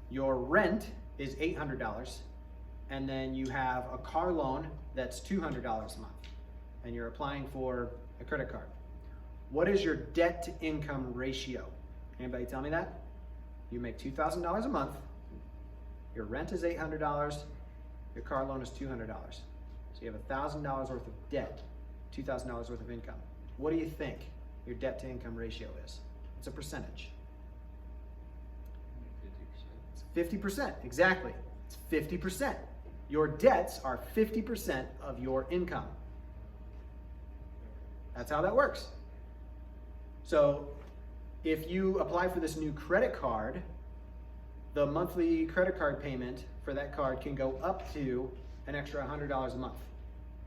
Your rent is $800, and then you have a car loan that's $200 a month, and you're applying for a credit card. What is your debt to income ratio? Anybody tell me that? You make $2,000 a month, your rent is $800, your car loan is $200. So you have $1,000 worth of debt, $2,000 worth of income. What do you think your debt to income ratio is? It's a percentage. 50%. It's 50%, exactly. It's 50%. Your debts are 50% of your income. That's how that works. So if you apply for this new credit card, the monthly credit card payment for that card can go up to an extra $100 a month.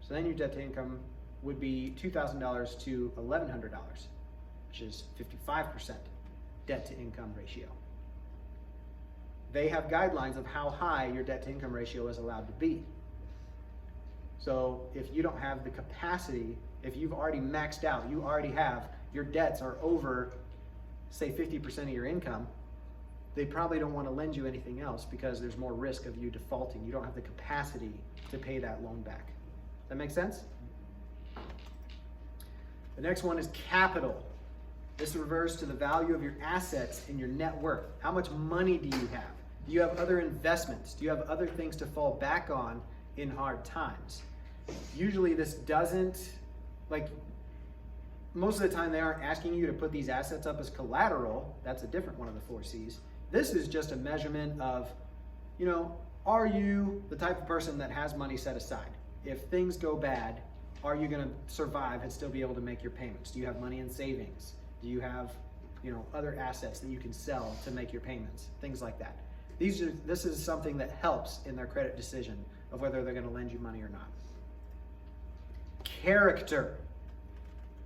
So then your debt to income would be $2,000 to $1,100, which is 55% debt to income ratio. They have guidelines of how high your debt to income ratio is allowed to be. So if you don't have the capacity, if you've already maxed out, you already have, your debts are over, say 50% of your income, they probably don't want to lend you anything else because there's more risk of you defaulting. You don't have the capacity to pay that loan back. That make sense? The next one is capital. This refers to the value of your assets and your net worth. How much money do you have? Do you have other investments? Do you have other things to fall back on in hard times? Usually this doesn't, like, most of the time they aren't asking you to put these assets up as collateral. That's a different one of the 4 C's. This is just a measurement of, you know, are you the type of person that has money set aside? If things go bad, are you going to survive and still be able to make your payments? Do you have money in savings? Do you have, you know, other assets that you can sell to make your payments? Things like that. This is something that helps in their credit decision of whether they're going to lend you money or not. Character.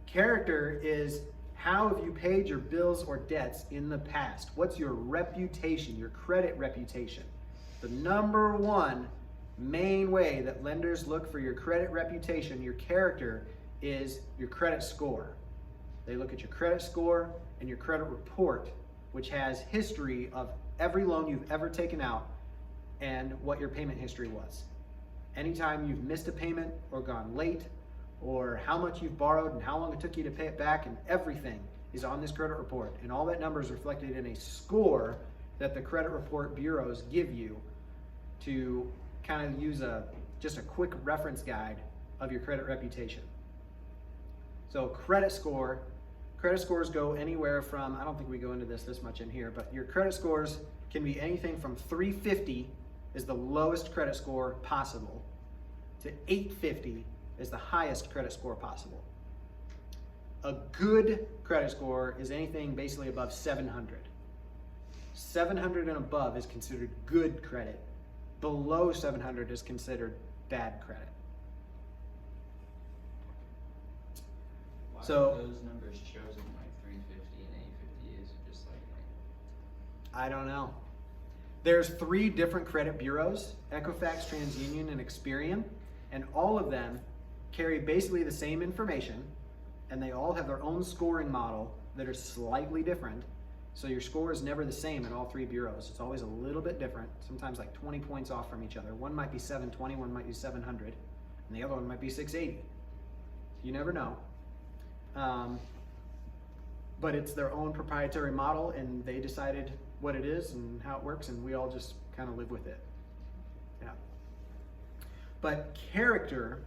Character is how have you paid your bills or debts in the past? What's your reputation, your credit reputation? The number one main way that lenders look for your credit reputation, your character, is your credit score. They look at your credit score and your credit report, which has history of every loan you've ever taken out and what your payment history was. Anytime you've missed a payment or gone late, or how much you've borrowed and how long it took you to pay it back, and everything is on this credit report. And all that number is reflected in a score that the credit report bureaus give you to kind of use just a quick reference guide of your credit reputation. So credit scores go anywhere from, I don't think we go into this much in here, but your credit scores can be anything from 350 is the lowest credit score possible to 850 is the highest credit score possible. A good credit score is anything basically above 700. 700 and above is considered good credit. below 700 is considered bad credit. Why So- are those numbers chosen like 350 and 850? Is it just like I don't know. There's 3 different credit bureaus, Equifax, TransUnion, and Experian, and all of them carry basically the same information, and they all have their own scoring model that are slightly different. So your score is never the same at all 3 bureaus. It's always a little bit different, sometimes like 20 points off from each other. One might be 720, one might be 700, and the other one might be 680. You never know. But it's their own proprietary model, and they decided what it is and how it works, and we all just kind of live with it. Yeah. But character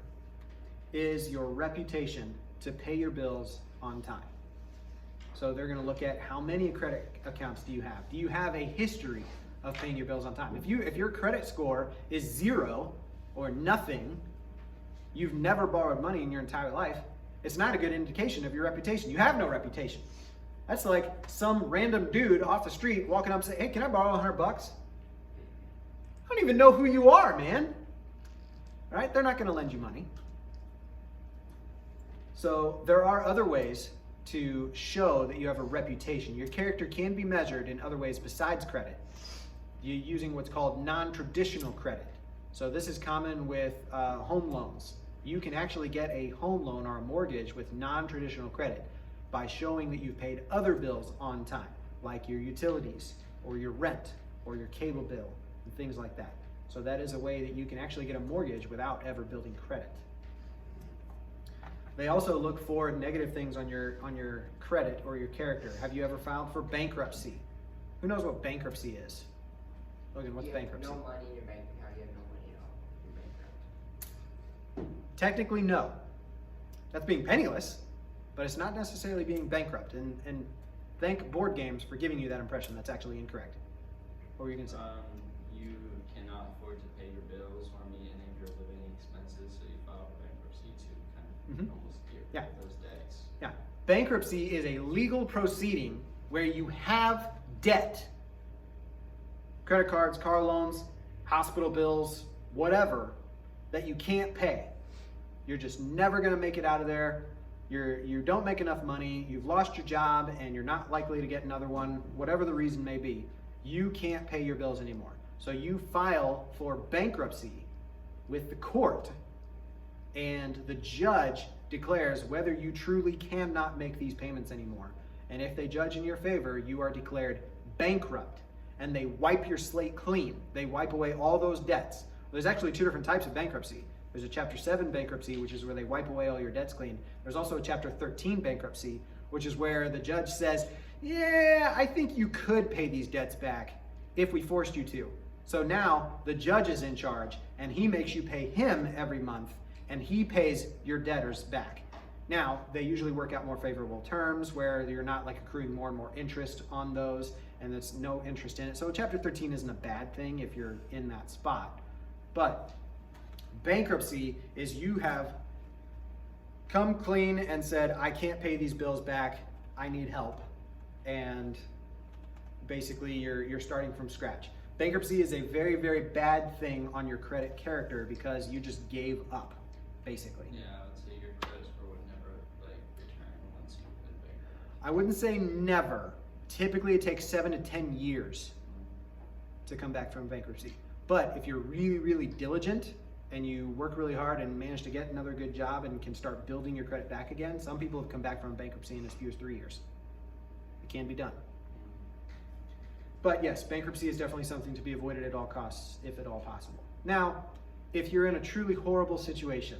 is your reputation to pay your bills on time. So they're going to look at how many credit accounts do you have? Do you have a history of paying your bills on time? If your credit score is 0 or nothing, you've never borrowed money in your entire life, it's not a good indication of your reputation. You have no reputation. That's like some random dude off the street walking up and saying, "Hey, can I borrow $100 bucks?" I don't even know who you are, man. Right? They're not going to lend you money. So there are other ways to show that you have a reputation. Your character can be measured in other ways besides credit. You're using what's called non-traditional credit. So this is common with home loans. You can actually get a home loan or a mortgage with non-traditional credit by showing that you've paid other bills on time, like your utilities or your rent or your cable bill and things like that. So that is a way that you can actually get a mortgage without ever building credit. They also look for negative things on your credit or your character. Have you ever filed for bankruptcy? Who knows what bankruptcy is? Logan, what's You have bankruptcy? no money in your bank account. You have no money at all. You're bankrupt. Technically, no. That's being penniless, but it's not necessarily being bankrupt. And thank board games for giving you that impression. That's actually incorrect. What were you going to say? you cannot afford to pay your bills or meet any of your living expenses, so you file for bankruptcy to kind of almost get rid of those debts. Yeah. Bankruptcy is a legal proceeding where you have debt. Credit cards, car loans, hospital bills, whatever, that you can't pay. You're just never going to make it out of there. You don't make enough money, you've lost your job, and you're not likely to get another one, whatever the reason may be. You can't pay your bills anymore. So you file for bankruptcy with the court, and the judge declares whether you truly cannot make these payments anymore. And if they judge in your favor, you are declared bankrupt, and they wipe your slate clean. They wipe away all those debts. There's actually 2 different types of bankruptcy. There's a Chapter 7 bankruptcy, which is where they wipe away all your debts clean. There's also a Chapter 13 bankruptcy, which is where the judge says, yeah, I think you could pay these debts back if we forced you to. So now the judge is in charge, and he makes you pay him every month, and he pays your debtors back. Now, they usually work out more favorable terms where you're not like accruing more and more interest on those, and there's no interest in it. So Chapter 13 isn't a bad thing if you're in that spot. But bankruptcy is you have come clean and said, I can't pay these bills back, I need help. And basically you're starting from scratch. Bankruptcy is a very, very bad thing on your credit character because you just gave up, basically. Yeah, I would say your credit score would never return once you've been bankrupt. I wouldn't say never. Typically it takes 7 to 10 years to come back from bankruptcy. But if you're really, really diligent and you work really hard and manage to get another good job and can start building your credit back again, some people have come back from bankruptcy in as few as 3 years. It can be done. But yes, bankruptcy is definitely something to be avoided at all costs, if at all possible. Now, if you're in a truly horrible situation,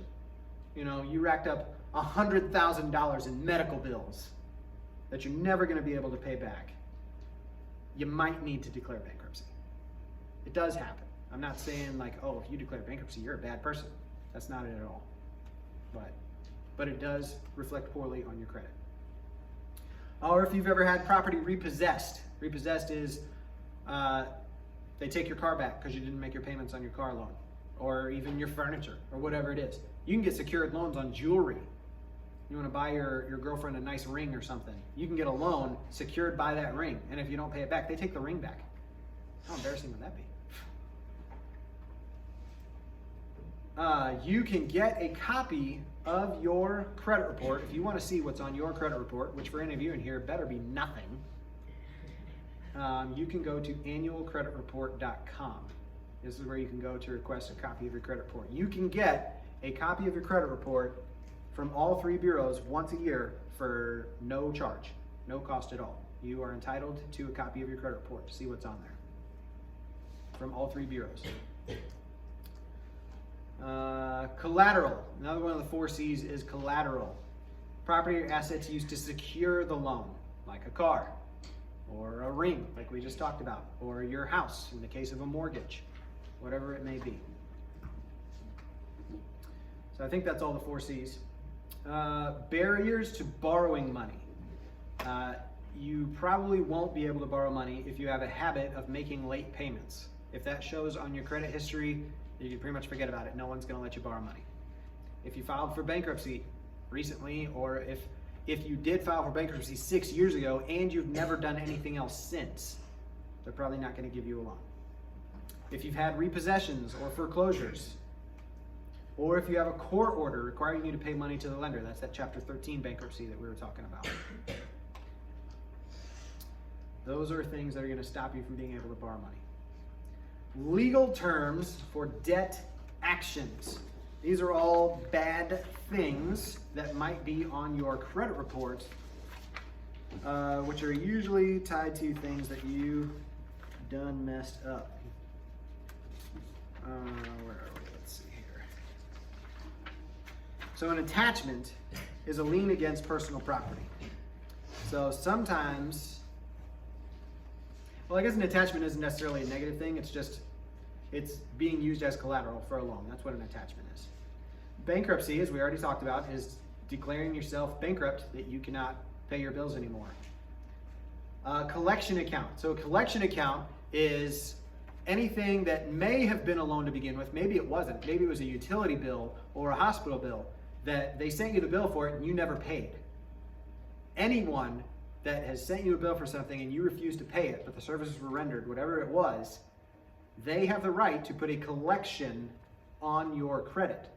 you racked up $100,000 in medical bills that you're never going to be able to pay back, you might need to declare bankruptcy. It does happen. I'm not saying if you declare bankruptcy, you're a bad person. That's not it at all. But it does reflect poorly on your credit. Or if you've ever had property repossessed. Repossessed is they take your car back because you didn't make your payments on your car loan, or even your furniture, or whatever it is. You can get secured loans on jewelry. You want to buy your girlfriend a nice ring or something. You can get a loan secured by that ring, and if you don't pay it back, they take the ring back. How embarrassing would that be? you can get a copy of your credit report if you want to see what's on your credit report, which for any of you in here better be nothing. You can go to annualcreditreport.com. This is where you can go to request a copy of your credit report. You can get a copy of your credit report from all three bureaus once a year for no charge, no cost at all. You are entitled to a copy of your credit report to see what's on there from all three bureaus. Collateral. Another one of the 4 C's is collateral. Property or assets used to secure the loan, like a car or a ring, like we just talked about, or your house in the case of a mortgage, whatever it may be. So I think that's all the 4 C's. Barriers to borrowing money. You probably won't be able to borrow money if you have a habit of making late payments. If that shows on your credit history, you can pretty much forget about it. No one's going to let you borrow money. If you filed for bankruptcy recently, or if you did file for bankruptcy 6 years ago and you've never done anything else since, they're probably not going to give you a loan. If you've had repossessions or foreclosures, or if you have a court order requiring you to pay money to the lender, that's that Chapter 13 bankruptcy that we were talking about. Those are things that are going to stop you from being able to borrow money. Legal terms for debt actions. These are all bad things that might be on your credit report, which are usually tied to things that you done messed up. Where are we? Let's see here. So an attachment is a lien against personal property. So sometimes, well, I guess an attachment isn't necessarily a negative thing. It's being used as collateral for a loan. That's what an attachment is. Bankruptcy, as we already talked about, is declaring yourself bankrupt, that you cannot pay your bills anymore. Collection account. So a collection account is anything that may have been a loan to begin with. Maybe it wasn't. Maybe it was a utility bill or a hospital bill that they sent you the bill for it and you never paid. Anyone that has sent you a bill for something and you refuse to pay it, but the services were rendered, whatever it was, they have the right to put a collection on your credit,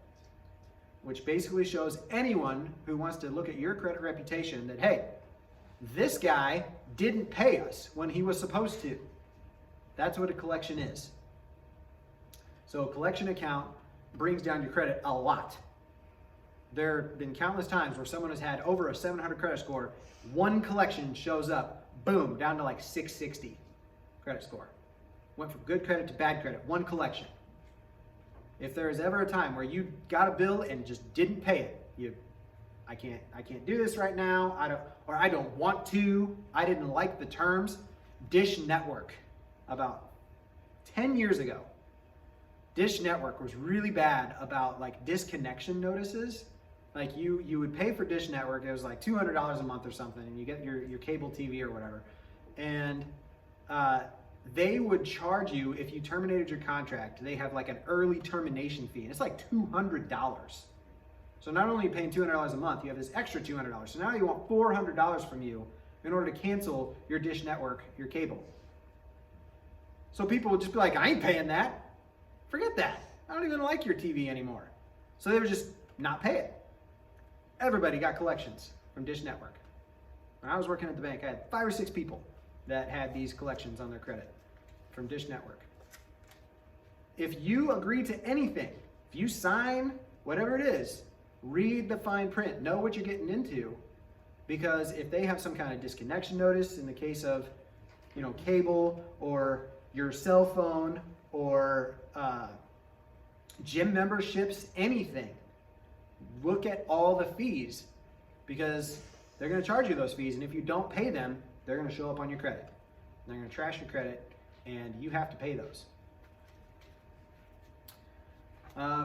which basically shows anyone who wants to look at your credit reputation that, hey, this guy didn't pay us when he was supposed to. That's what a collection is. So a collection account brings down your credit a lot. There have been countless times where someone has had over a 700 credit score, one collection shows up, boom, down to like 660 credit score. Went from good credit to bad credit, one collection. If there is ever a time where you got a bill and just didn't pay it, I can't do this right now, I don't want to, I didn't like the terms. Dish Network, about 10 years ago, Dish Network was really bad about like disconnection notices. Like you would pay for Dish Network, it was like $200 a month or something, and you get your cable TV or whatever. And they would charge you, if you terminated your contract, they have like an early termination fee, and it's like $200. So not only are you paying $200 a month, you have this extra $200. So now you want $400 from you in order to cancel your Dish Network, your cable. So people would just be like, I ain't paying that. Forget that. I don't even like your TV anymore. So they would just not pay it. Everybody got collections from Dish Network. When I was working at the bank, I had 5 or 6 people that had these collections on their credit from Dish Network. If you agree to anything, if you sign whatever it is, read the fine print, know what you're getting into, because if they have some kind of disconnection notice in the case of, cable or your cell phone or gym memberships, anything, look at all the fees, because they're going to charge you those fees, and if you don't pay them, they're going to show up on your credit. They're going to trash your credit, and you have to pay those.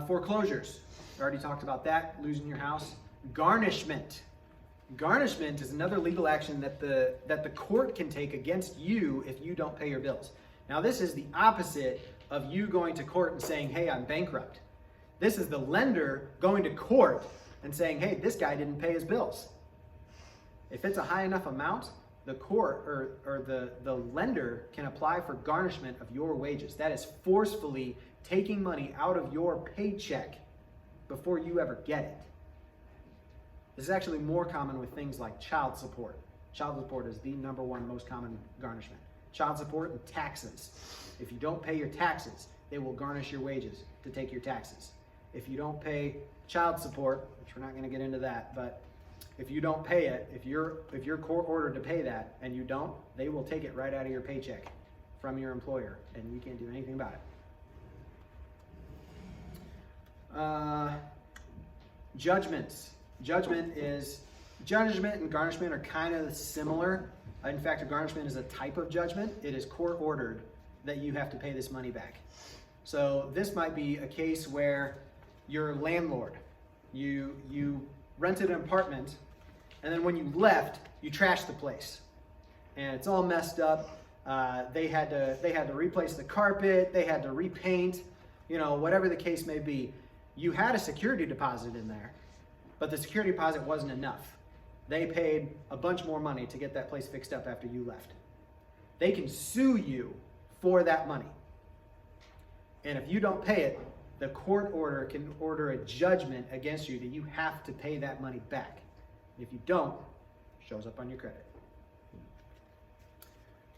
Foreclosures. We already talked about that, losing your house. Garnishment. Garnishment is another legal action that the court can take against you if you don't pay your bills. Now, this is the opposite of you going to court and saying, hey, I'm bankrupt. This is the lender going to court and saying, hey, this guy didn't pay his bills. If it's a high enough amount, the court or the lender can apply for garnishment of your wages. That is forcefully taking money out of your paycheck before you ever get it. This is actually more common with things like child support. Child support is the #1 most common garnishment. Child support and taxes. If you don't pay your taxes, they will garnish your wages to take your taxes. If you don't pay child support, which we're not going to get into that, but if you don't pay it, if you're court ordered to pay that and you don't, they will take it right out of your paycheck from your employer, and you can't do anything about it. Judgments. Judgment and garnishment are kind of similar. In fact, a garnishment is a type of judgment. It is court ordered that you have to pay this money back. So this might be a case where your landlord, you rented an apartment, and then when you left, you trashed the place, and it's all messed up. They had to replace the carpet, they had to repaint, whatever the case may be. You had a security deposit in there, but the security deposit wasn't enough. They paid a bunch more money to get that place fixed up after you left. They can sue you for that money. And if you don't pay it, the court order can order a judgment against you that you have to pay that money back. If you don't, it shows up on your credit.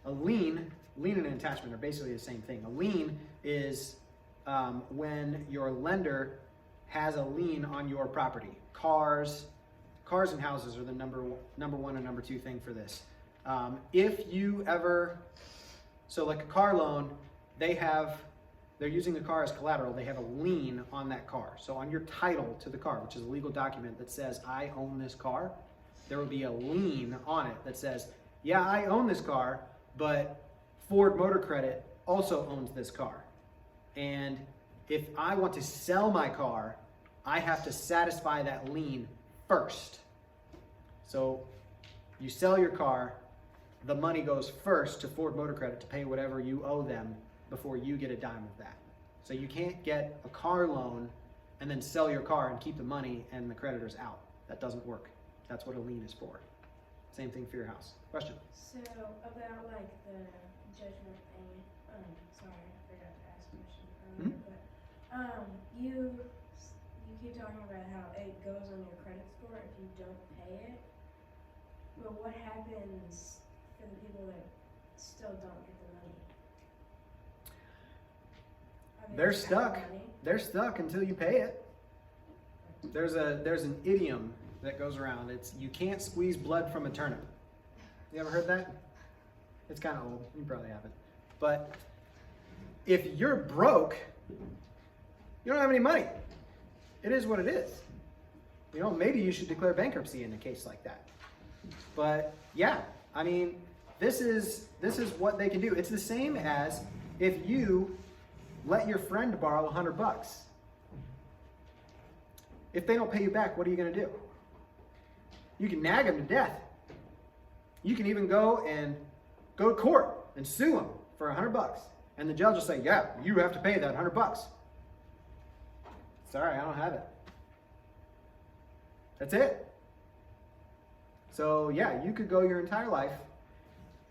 A lien and an attachment are basically the same thing. A lien is when your lender has a lien on your property. Cars and houses are the number one and number 2 thing for this. If you ever, so like a car loan, they're using the car as collateral. They have a lien on that car. So on your title to the car, which is a legal document that says, I own this car, there will be a lien on it that says, yeah, I own this car, but Ford Motor Credit also owns this car. And if I want to sell my car, I have to satisfy that lien first. So you sell your car, the money goes first to Ford Motor Credit to pay whatever you owe them before you get a dime of that. So you can't get a car loan and then sell your car and keep the money and the creditor's out. That doesn't work. That's what a lien is for. Same thing for your house. Question? So about like the judgment thing, sorry, I forgot to ask a question earlier, but you keep talking about how it goes on your credit score if you don't pay it. But what happens for the people that still don't get the money? They're stuck. They're stuck until you pay it. There's an idiom that goes around. It's you can't squeeze blood from a turnip. You ever heard that? It's kind of old. You probably haven't. But if you're broke, you don't have any money. It is what it is. Maybe you should declare bankruptcy in a case like that. But yeah, I mean, this is what they can do. It's the same as if you let your friend borrow $100. If they don't pay you back, what are you going to do? You can nag them to death. You can even go to court and sue them for $100. And the judge will say, yeah, you have to pay that $100. Sorry, I don't have it. That's it. So yeah, you could go your entire life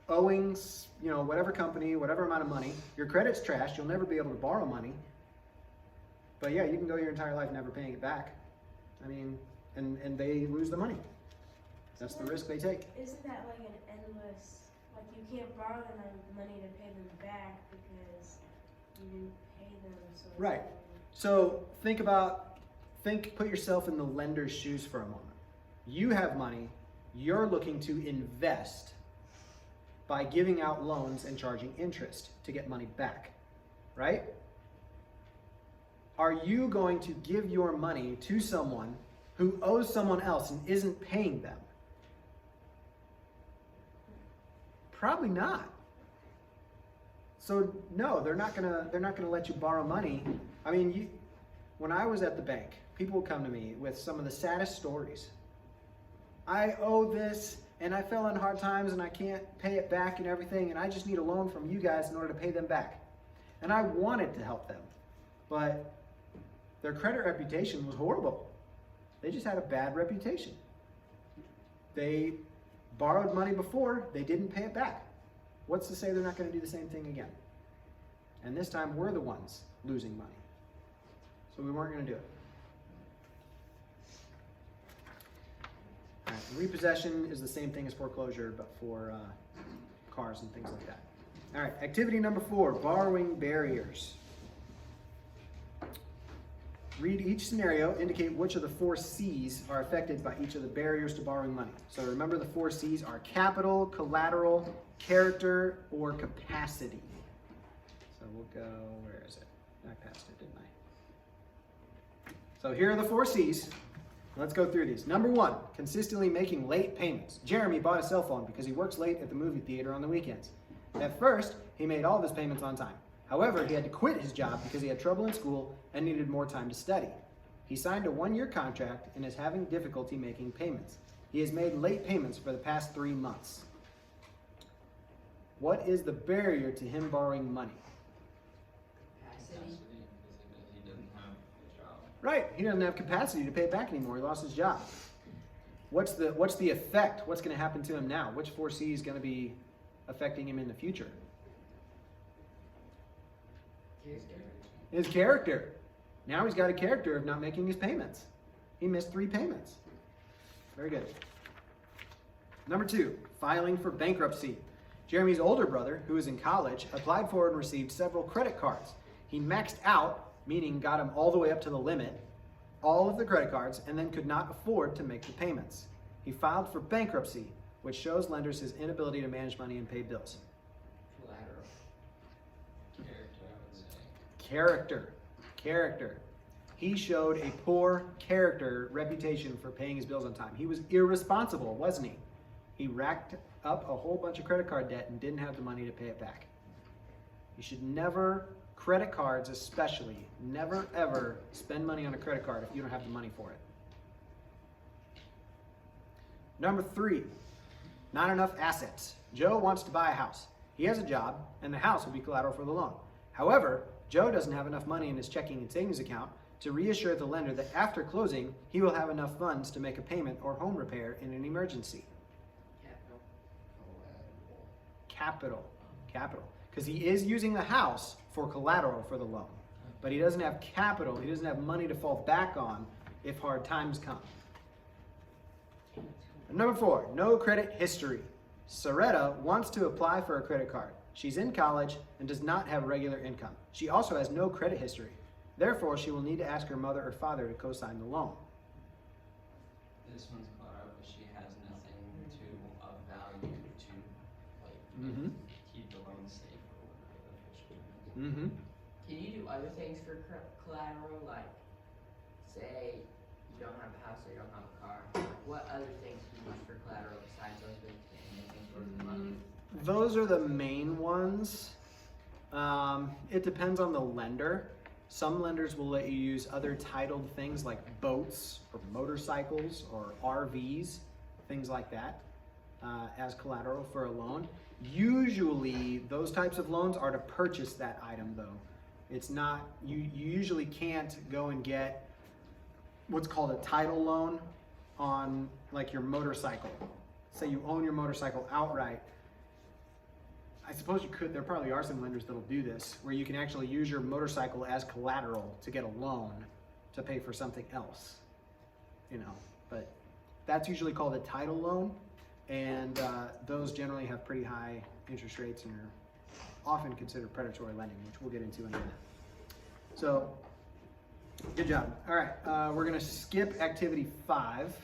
owing, whatever company, whatever amount of money. Your credit's trashed. You'll never be able to borrow money. But yeah, you can go your entire life never paying it back. I mean, and they lose the money. That's the risk they take. Isn't that like an endless, like you can't borrow them money to pay them back because you didn't pay them, so it's Right. So put yourself in the lender's shoes for a moment. You have money, you're looking to invest by giving out loans and charging interest to get money back, right? Are you going to give your money to someone who owes someone else and isn't paying them? Probably not. So no, they're not gonna let you borrow money. I mean, when I was at the bank, people would come to me with some of the saddest stories. I owe this, and I fell in hard times, and I can't pay it back and everything, and I just need a loan from you guys in order to pay them back. And I wanted to help them, but their credit reputation was horrible. They just had a bad reputation. They borrowed money before, they didn't pay it back. What's to say they're not going to do the same thing again? And this time we're the ones losing money. So we weren't going to do it. All right, repossession is the same thing as foreclosure, but for cars and things like that. All right, activity number 4, borrowing barriers. Read each scenario, indicate which of the 4 C's are affected by each of the barriers to borrowing money. So remember, the 4 C's are capital, collateral, character, or capacity. So we'll go, where is it? I passed it, didn't I? So here are the 4 C's. Let's go through these. Number 1, consistently making late payments. Jeremy bought a cell phone because he works late at the movie theater on the weekends. At first, he made all of his payments on time. However, he had to quit his job because he had trouble in school and needed more time to study. He signed a 1-year contract and is having difficulty making payments. He has made late payments for the past 3 months. What is the barrier to him borrowing money? Capacity. Because he doesn't have a job. Right, he doesn't have capacity to pay it back anymore. He lost his job. What's the effect? What's going to happen to him now? Which 4 C is going to be affecting him in the future? His character. Now he's got a character of not making his payments. He missed 3 payments. Very good. Number 2, filing for bankruptcy. Jeremy's older brother, who is in college, applied for and received several credit cards. He maxed out, meaning got him all the way up to the limit, all of the credit cards, and then could not afford to make the payments. He filed for bankruptcy, which shows lenders his inability to manage money and pay bills. Collateral. Character, I would say. Character. He showed a poor character reputation for paying his bills on time. He was irresponsible, wasn't he? He racked up a whole bunch of credit card debt and didn't have the money to pay it back. You should never, credit cards especially, never ever spend money on a credit card if you don't have the money for it. Number 3, not enough assets. Joe wants to buy a house. He has a job, and the house will be collateral for the loan. However, Joe doesn't have enough money in his checking and savings account to reassure the lender that after closing, he will have enough funds to make a payment or home repair in an emergency. Capital. Because he is using the house for collateral for the loan. But he doesn't have capital. He doesn't have money to fall back on if hard times come. Number 4, no credit history. Soretta wants to apply for a credit card. She's in college and does not have regular income. She also has no credit history. Therefore, she will need to ask her mother or father to co-sign the loan. This one's collateral, but she has nothing of value to keep the loan safe or whatever. Can you do other things for collateral? Like, say you don't have a house or you don't have a car. What other things can you use for collateral besides those big things? Those are the main ones. It depends on the lender. Some lenders will let you use other titled things like boats or motorcycles or RVs, things like that, as collateral for a loan. Usually, those types of loans are to purchase that item, though. It's not, you usually can't go and get what's called a title loan on like your motorcycle. Say you own your motorcycle outright. I suppose you could, there probably are some lenders that'll do this, where you can actually use your motorcycle as collateral to get a loan to pay for something else, but that's usually called a title loan, and those generally have pretty high interest rates and are often considered predatory lending, which we'll get into in a minute. So, good job. All right, we're gonna skip activity 5.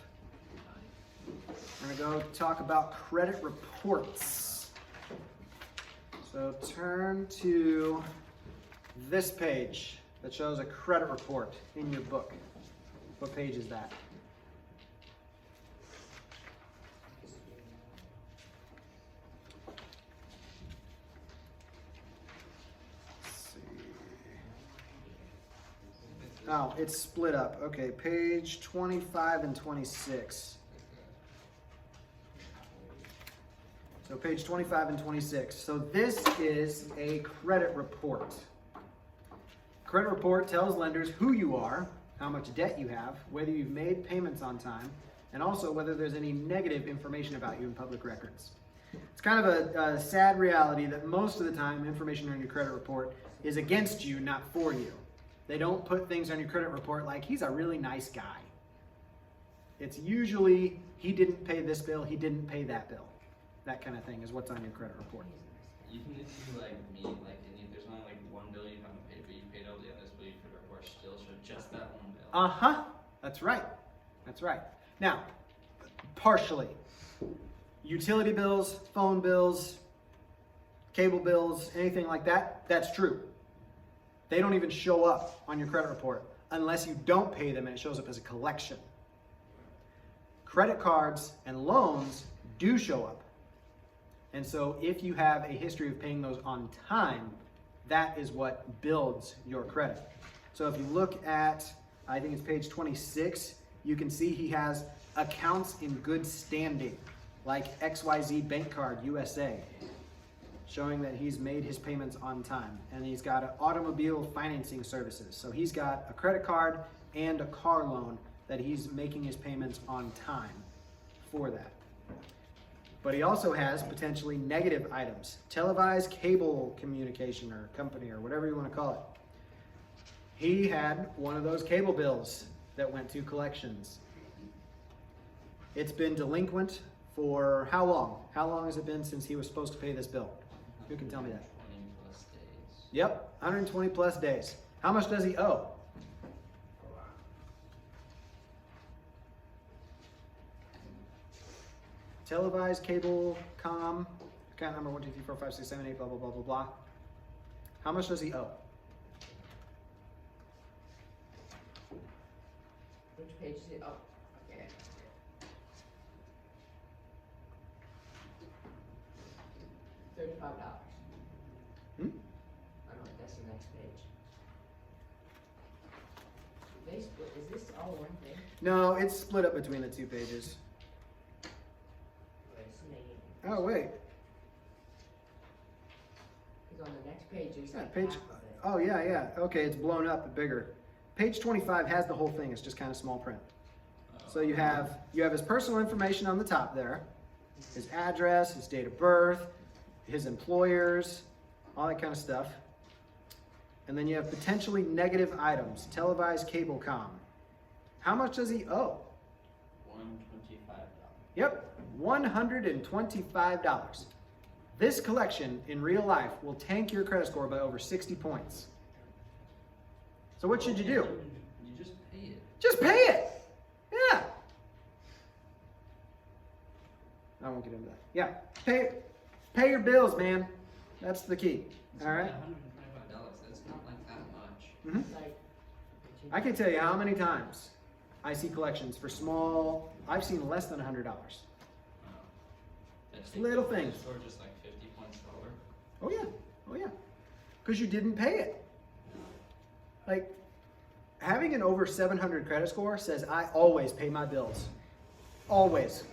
We're gonna go talk about credit reports. So turn to this page that shows a credit report in your book. What page is that? Let's see. Oh, it's split up. Okay, page 25 and 26. So page 25 and 26. So this is a credit report. Credit report tells lenders who you are, how much debt you have, whether you've made payments on time, and also whether there's any negative information about you in public records. It's kind of a sad reality that most of the time information on your credit report is against you, not for you. They don't put things on your credit report like he's a really nice guy. It's usually he didn't pay this bill, he didn't pay that bill. That kind of thing is what's on your credit report. Even if you like me, like and there's only like one bill you haven't paid, but you paid all the others, but your credit report still showed just that one bill. Uh-huh. That's right. That's right. Now, partially. Utility bills, phone bills, cable bills, anything like that, that's true. They don't even show up on your credit report unless you don't pay them and it shows up as a collection. Credit cards and loans do show up. And so if you have a history of paying those on time, that is what builds your credit. So if you look at, I think it's page 26, you can see he has accounts in good standing, like XYZ Bank Card USA, showing that he's made his payments on time. And he's got an automobile financing services. So he's got a credit card and a car loan that he's making his payments on time for that. But he also has potentially negative items, televised cable communication or company or whatever you want to call it. He had one of those cable bills that went to collections. It's been delinquent for how long? How long has it been since he was supposed to pay this bill? Who can tell me that? 20 plus days. Yep, 120 plus days. How much does he owe? Televised cable com, account number 1, 2, 3, 4, 5, 6, 7, 8, blah, blah, blah, blah, blah. How much does he owe? Which page is it? Oh, okay. $35. Hmm? I don't know, that's the next page. They split, is this all one thing? No, it's split up between the two pages. Wait, it's making. Oh, wait. Because on the next page, there's Yeah, like page. half of it. Oh, yeah, yeah. Okay, it's blown up bigger. Page 25 has the whole thing. It's just kind of small print. So you have his personal information on the top there, his address, his date of birth, his employers, all that kind of stuff. And then you have potentially negative items, televised cable com. How much does he owe? $125. Yep, $125. This collection in real life will tank your credit score by over 60 points. So what should you do? You just pay it. Just pay it. Yeah. I won't get into that. Yeah, pay your bills, man. That's the key. It's All right. $125. That's not like that much. Mhm. Like, I can tell you how many times I see collections for small. I've seen less than $100. Little things. Or just like 50 points lower. Oh yeah, oh yeah, because you didn't pay it. Like having an over 700 credit score says I always pay my bills, always.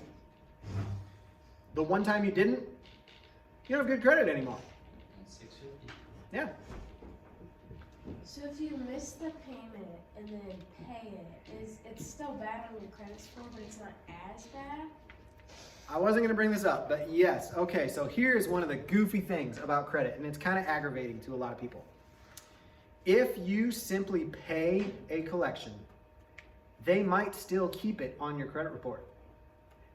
The one time you didn't, you don't have good credit anymore. And 650. Yeah. So if you miss the payment and then pay it, it's still bad on your credit score, but it's not as bad? I wasn't going to bring this up, but yes. Okay, so here's one of the goofy things about credit, and it's kind of aggravating to a lot of people. If you simply pay a collection, they might still keep it on your credit report.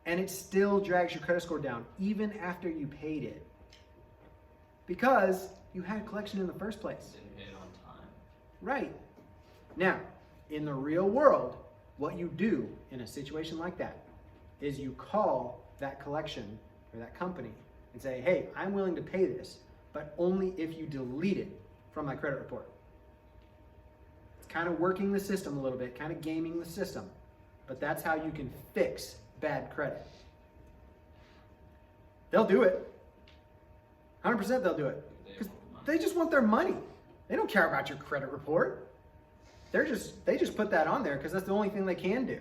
And it still drags your credit score down, even after you paid it. Because you had a collection in the first place. Didn't pay it on time. Right. Now, in the real world, what you do in a situation like that is you call that collection or that company and say, hey, I'm willing to pay this, but only if you delete it from my credit report. It's kind of working the system a little bit, kind of gaming the system, but that's how you can fix bad credit. They'll do it. 100% they'll do it. Because they just want their money. They don't care about your credit report. They just put that on there because that's the only thing they can do.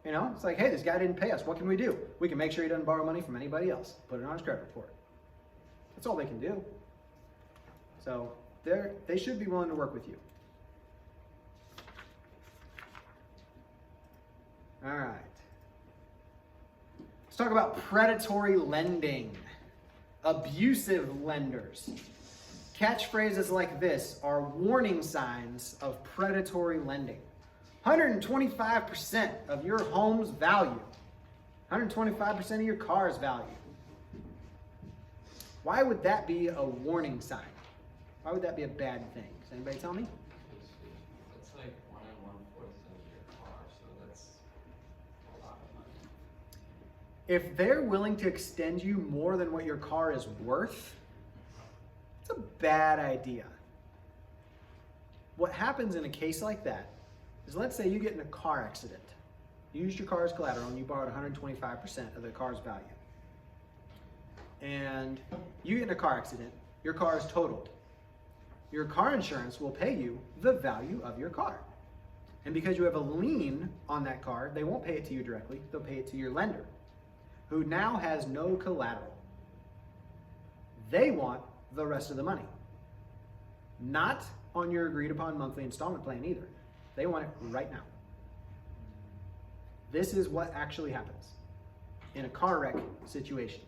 You know, it's like, hey, this guy didn't pay us. What can we do? We can make sure he doesn't borrow money from anybody else. Put it on his credit report. That's all they can do. So they should be willing to work with you. All right. Let's talk about predatory lending. Abusive lenders. Catchphrases like this are warning signs of predatory lending. 125% of your home's value. 125% of your car's value. Why would that be a warning sign? Why would that be a bad thing? Does anybody tell me? It's like 1 1/4 of your car, so that's a lot of money. If they're willing to extend you more than what your car is worth, it's a bad idea. What happens in a case like that is, let's say you get in a car accident. You used your car as collateral and you borrowed 125% of the car's value. And you get in a car accident, your car is totaled. Your car insurance will pay you the value of your car. And because you have a lien on that car, they won't pay it to you directly, they'll pay it to your lender, who now has no collateral. They want the rest of the money. Not on your agreed upon monthly installment plan either. They want it right now. This is what actually happens in a car wreck situation.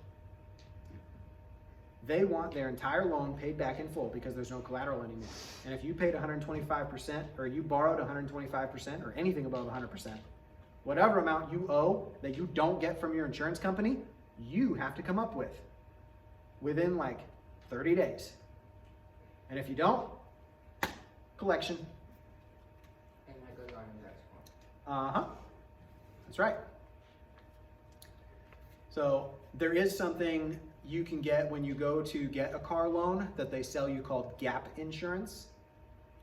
They want their entire loan paid back in full because there's no collateral anymore. And if you paid 125% or you borrowed 125% or anything above 100%, whatever amount you owe that you don't get from your insurance company, you have to come up with within like 30 days. And if you don't, collection. And that goes on in the next one. Uh-huh. That's right. So there is something you can get when you go to get a car loan that they sell you called gap insurance.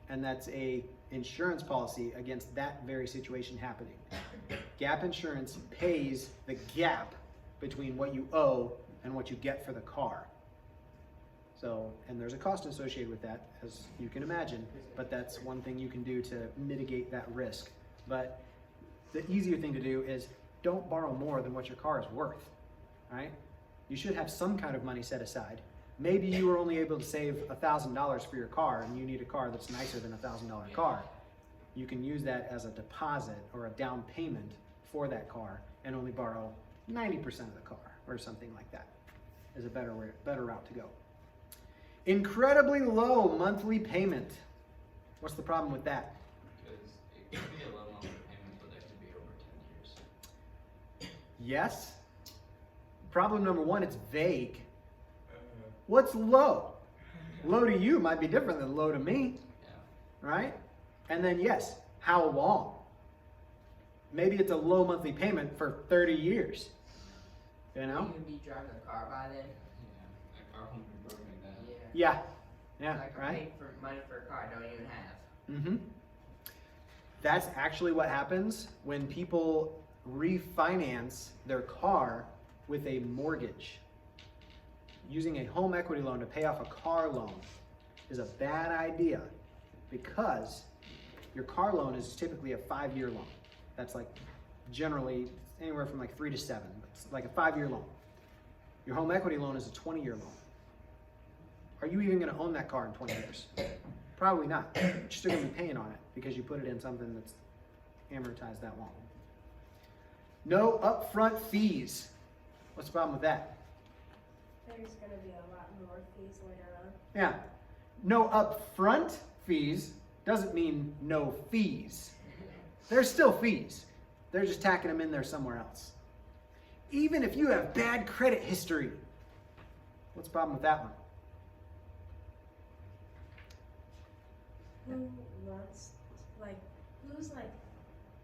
And that's a insurance policy against that very situation happening. Gap insurance pays the gap between what you owe and what you get for the car. So, and there's a cost associated with that, as you can imagine, but that's one thing you can do to mitigate that risk. But the easier thing to do is don't borrow more than what your car is worth, right? You should have some kind of money set aside. Maybe you were only able to save $1,000 for your car and you need a car that's nicer than a $1,000 car. You can use that as a deposit or a down payment for that car and only borrow 90% of the car or something like that is a better route to go. Incredibly low monthly payment. What's the problem with that? Because it could be a low monthly payment, but that could be over 10 years. Yes. Problem number one, it's vague. What's low? Low to you might be different than low to me, Yeah. right? And then yes, how long? Maybe it's a low monthly payment for 30 years, you know? You can be driving a car by then. Yeah. That car won't be broken down. Yeah. Yeah, Like I'm right? paying for money for a car I don't even have. Mm-hmm. That's actually what happens when people refinance their car with a mortgage. Using a home equity loan to pay off a car loan is a bad idea because your car loan is typically a 5-year loan. That's like generally anywhere from like 3 to 7. It's like a 5-year loan. Your home equity loan is a 20-year loan. Are you even going to own that car in 20 years? Probably not. You're still going to be paying on it because you put it in something that's amortized that long. No upfront fees. What's the problem with that? There's gonna be a lot more fees later on. Yeah. No upfront fees doesn't mean no fees. There's still fees. They're just tacking them in there somewhere else. Even if you have bad credit history. What's the problem with that one? Who wants, who's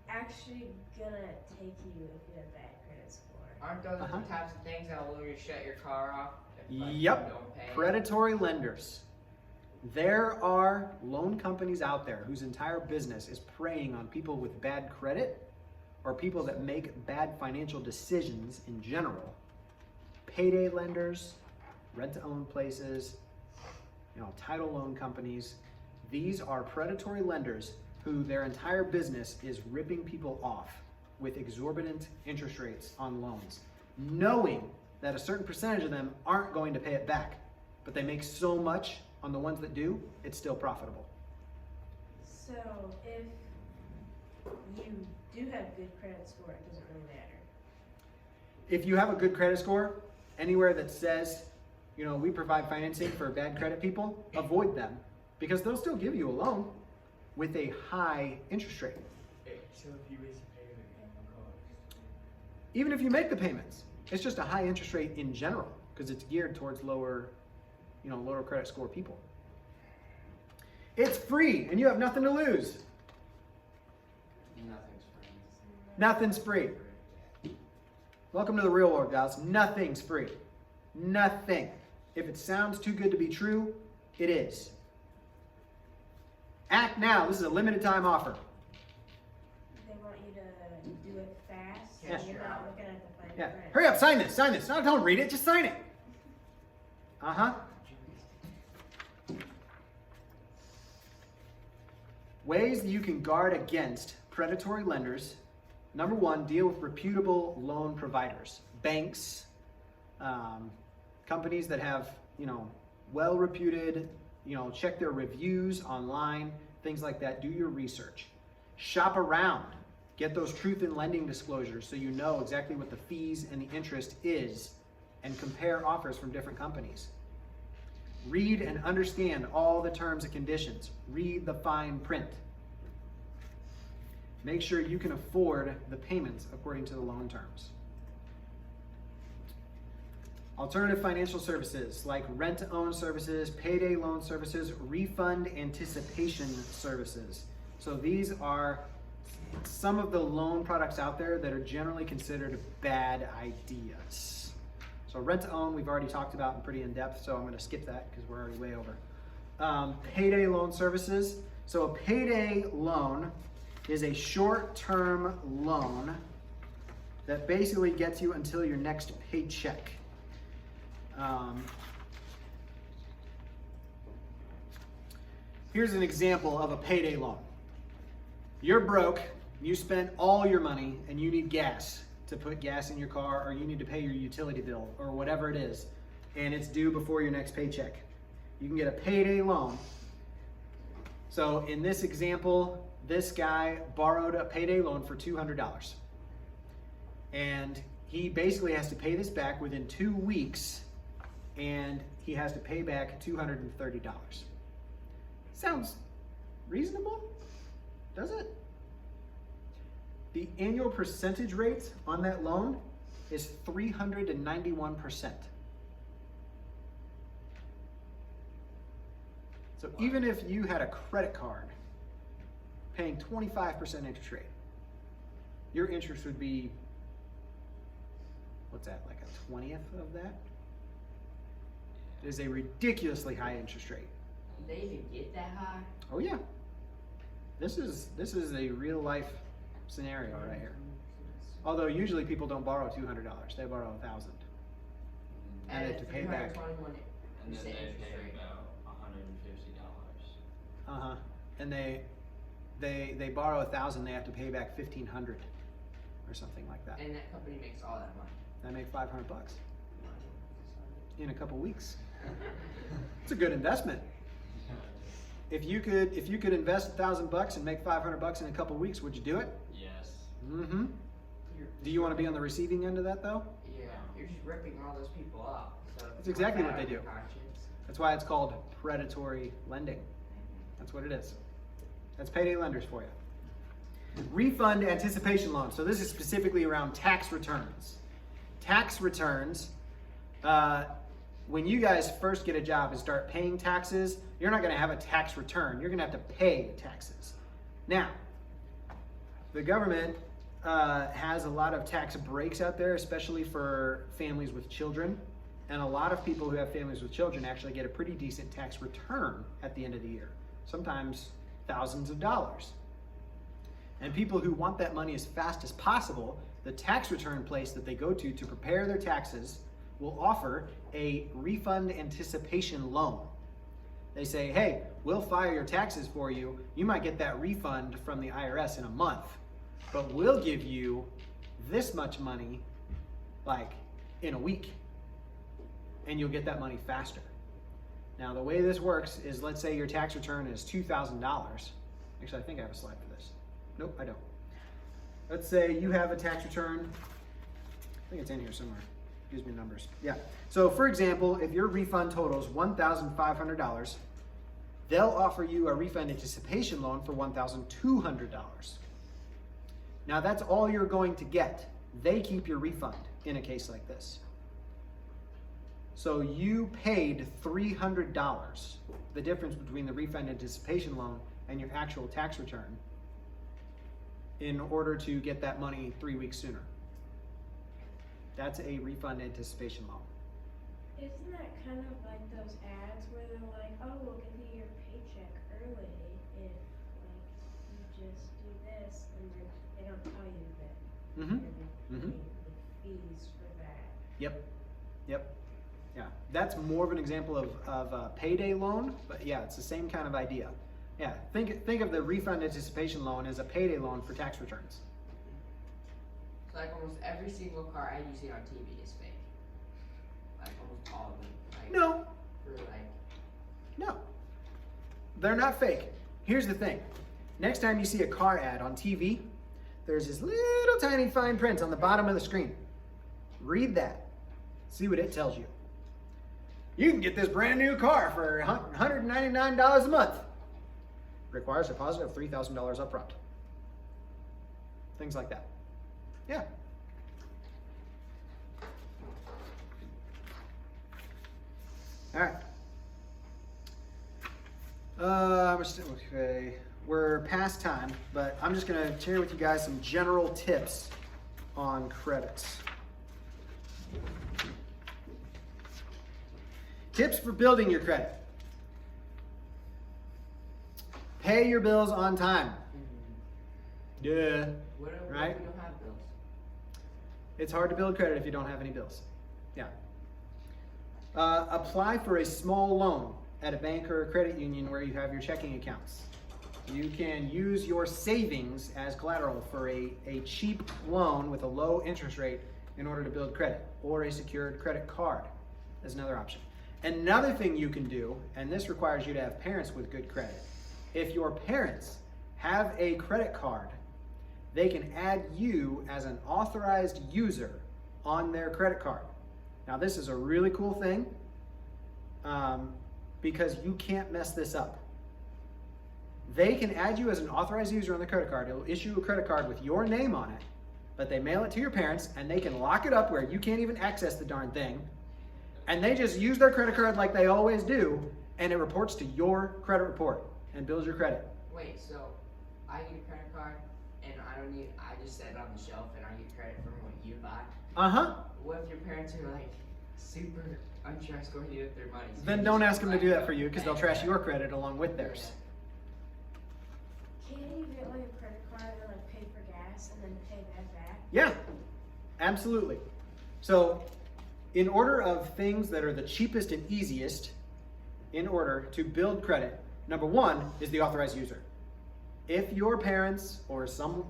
actually gonna take you if you have bad credit score? Aren't those the types of things that will literally shut your car off if you Yep. don't pay? Predatory lenders. There are loan companies out there whose entire business is preying on people with bad credit or people that make bad financial decisions in general. Payday lenders, rent-to-own places, title loan companies. These are predatory lenders who their entire business is ripping people off with exorbitant interest rates on loans, knowing that a certain percentage of them aren't going to pay it back, but they make so much on the ones that do, it's still profitable. So if you do have good credit score, it doesn't really matter. If you have a good credit score, anywhere that says we provide financing for bad credit people, avoid them because they'll still give you a loan with a high interest rate. So if you miss a payment, Even if you make the payments, it's just a high interest rate in general because it's geared towards lower credit score people. It's free and you have nothing to lose. Nothing's free. Nothing's free. Welcome to the real world, guys. Nothing's free. Nothing. If it sounds too good to be true, it is. Act now. This is a limited time offer. They want you to do it fast, so Yeah. you're not looking at the fine Yeah. print. Hurry up, sign this. Sign this. No, don't read it. Just sign it. Uh-huh. Ways that you can guard against predatory lenders. Number one, deal with reputable loan providers. Banks, companies that have, well-reputed, check their reviews online, things like that. Do your research. Shop around. Get those truth in lending disclosures so you know exactly what the fees and the interest is and compare offers from different companies. Read and understand all the terms and conditions. Read the fine print. Make sure you can afford the payments according to the loan terms. Alternative financial services like rent-to-own services, payday loan services, refund anticipation services. So these are some of the loan products out there that are generally considered bad ideas. So rent-to-own we've already talked about in pretty in-depth, so I'm going to skip that because we're already way over. Payday loan services. So a payday loan is a short-term loan that basically gets you until your next paycheck. Here's an example of a payday loan. You're broke, you spent all your money, and you need gas to put gas in your car, or you need to pay your utility bill, or whatever it is, and it's due before your next paycheck. You can get a payday loan. So in this example, this guy borrowed a payday loan for $200. And he basically has to pay this back within 2 weeks, and he has to pay back $230. Sounds reasonable, does it? The annual percentage rate on that loan is 391%. So even if you had a credit card paying 25% interest rate, your interest would be, what's that, like a 20th of that? It is a ridiculously high interest rate. Did they even get that high? Oh yeah. This is a real life scenario right here. Although usually people don't borrow $200, they borrow $1,000. And they have to pay back. And then they pay about $150. And they borrow $1,000, they have to pay back $1,500 or something like that. And that company makes all that money. That make $500 in a couple weeks. It's a good investment. If you could invest $1,000 and make $500 in a couple weeks, would you do it? Yes. Mm-hmm. Do you want to be on the receiving end of that though? Yeah, you're just ripping all those people off. So That's exactly what they do. Conscience. That's why it's called predatory lending. That's what it is. That's payday lenders for you. Refund anticipation loans. So this is specifically around tax returns. Tax returns, when you guys first get a job and start paying taxes, you're not going to have a tax return. You're going to have to pay taxes. Now, the government has a lot of tax breaks out there, especially for families with children. And a lot of people who have families with children actually get a pretty decent tax return at the end of the year, sometimes thousands of dollars. And people who want that money as fast as possible, the tax return place that they go to prepare their taxes will offer a refund anticipation loan. They say, hey, we'll file your taxes for you. You might get that refund from the IRS in a month, but we'll give you this much money like in a week, and you'll get that money faster. Now, the way this works is, let's say your tax return is $2,000. Actually, I think I have a slide for this. Nope, I don't. Let's say you have a tax return. I think it's in here somewhere. gives me numbers. Yeah. So for example, if your refund totals $1,500, they'll offer you a refund anticipation loan for $1,200. Now that's all you're going to get. They keep your refund in a case like this. So you paid $300, the difference between the refund anticipation loan and your actual tax return, in order to get that money 3 weeks sooner. That's a refund anticipation loan. Isn't that kind of like those ads where they're like, oh, we'll give you your paycheck early if like you just do this, and they don't tell you that Mm-hmm. you're gonna pay the fees for that. Yep. Yep. Yeah. That's more of an example of a payday loan, but yeah, it's the same kind of idea. Yeah. Think of the refund anticipation loan as a payday loan for tax returns. So like almost every single car ad you see on TV is fake. Like almost all of them. Like, No. For like. No. They're not fake. Here's the thing. Next time you see a car ad on TV, there's this little tiny fine print on the bottom of the screen. Read that. See what it tells you. You can get this brand new car for $199 a month. Requires a deposit of $3,000 up front. Things like that. Yeah. All right. Okay. We're past time, but I'm just going to share with you guys some general tips on credits. Tips for building your credit. Pay your bills on time. Duh. What if Right? we don't have bills? It's hard to build credit if you don't have any bills. Yeah. Apply for a small loan at a bank or a credit union where you have your checking accounts. You can use your savings as collateral for a cheap loan with a low interest rate in order to build credit, or a secured credit card is another option. Another thing you can do, and this requires you to have parents with good credit. If your parents have a credit card, they can add you as an authorized user on their credit card. Now this is a really cool thing because you can't mess this up. They can add you as an authorized user on the credit card. It'll issue a credit card with your name on it, but they mail it to your parents and they can lock it up where you can't even access the darn thing. And they just use their credit card like they always do, and it reports to your credit report and builds your credit. Wait, so I get a credit card and I just set it on the shelf and I get credit from what you buy? Uh-huh. What if your parents are like super untrustworthy with their money? So Then you don't just ask them to like do go that for you because they'll bank trash credit? your credit along with theirs. Can you get like a credit card and like pay for gas and then pay that back? Yeah, absolutely. So in order of things that are the cheapest and easiest in order to build credit, number one is the authorized user. If your parents or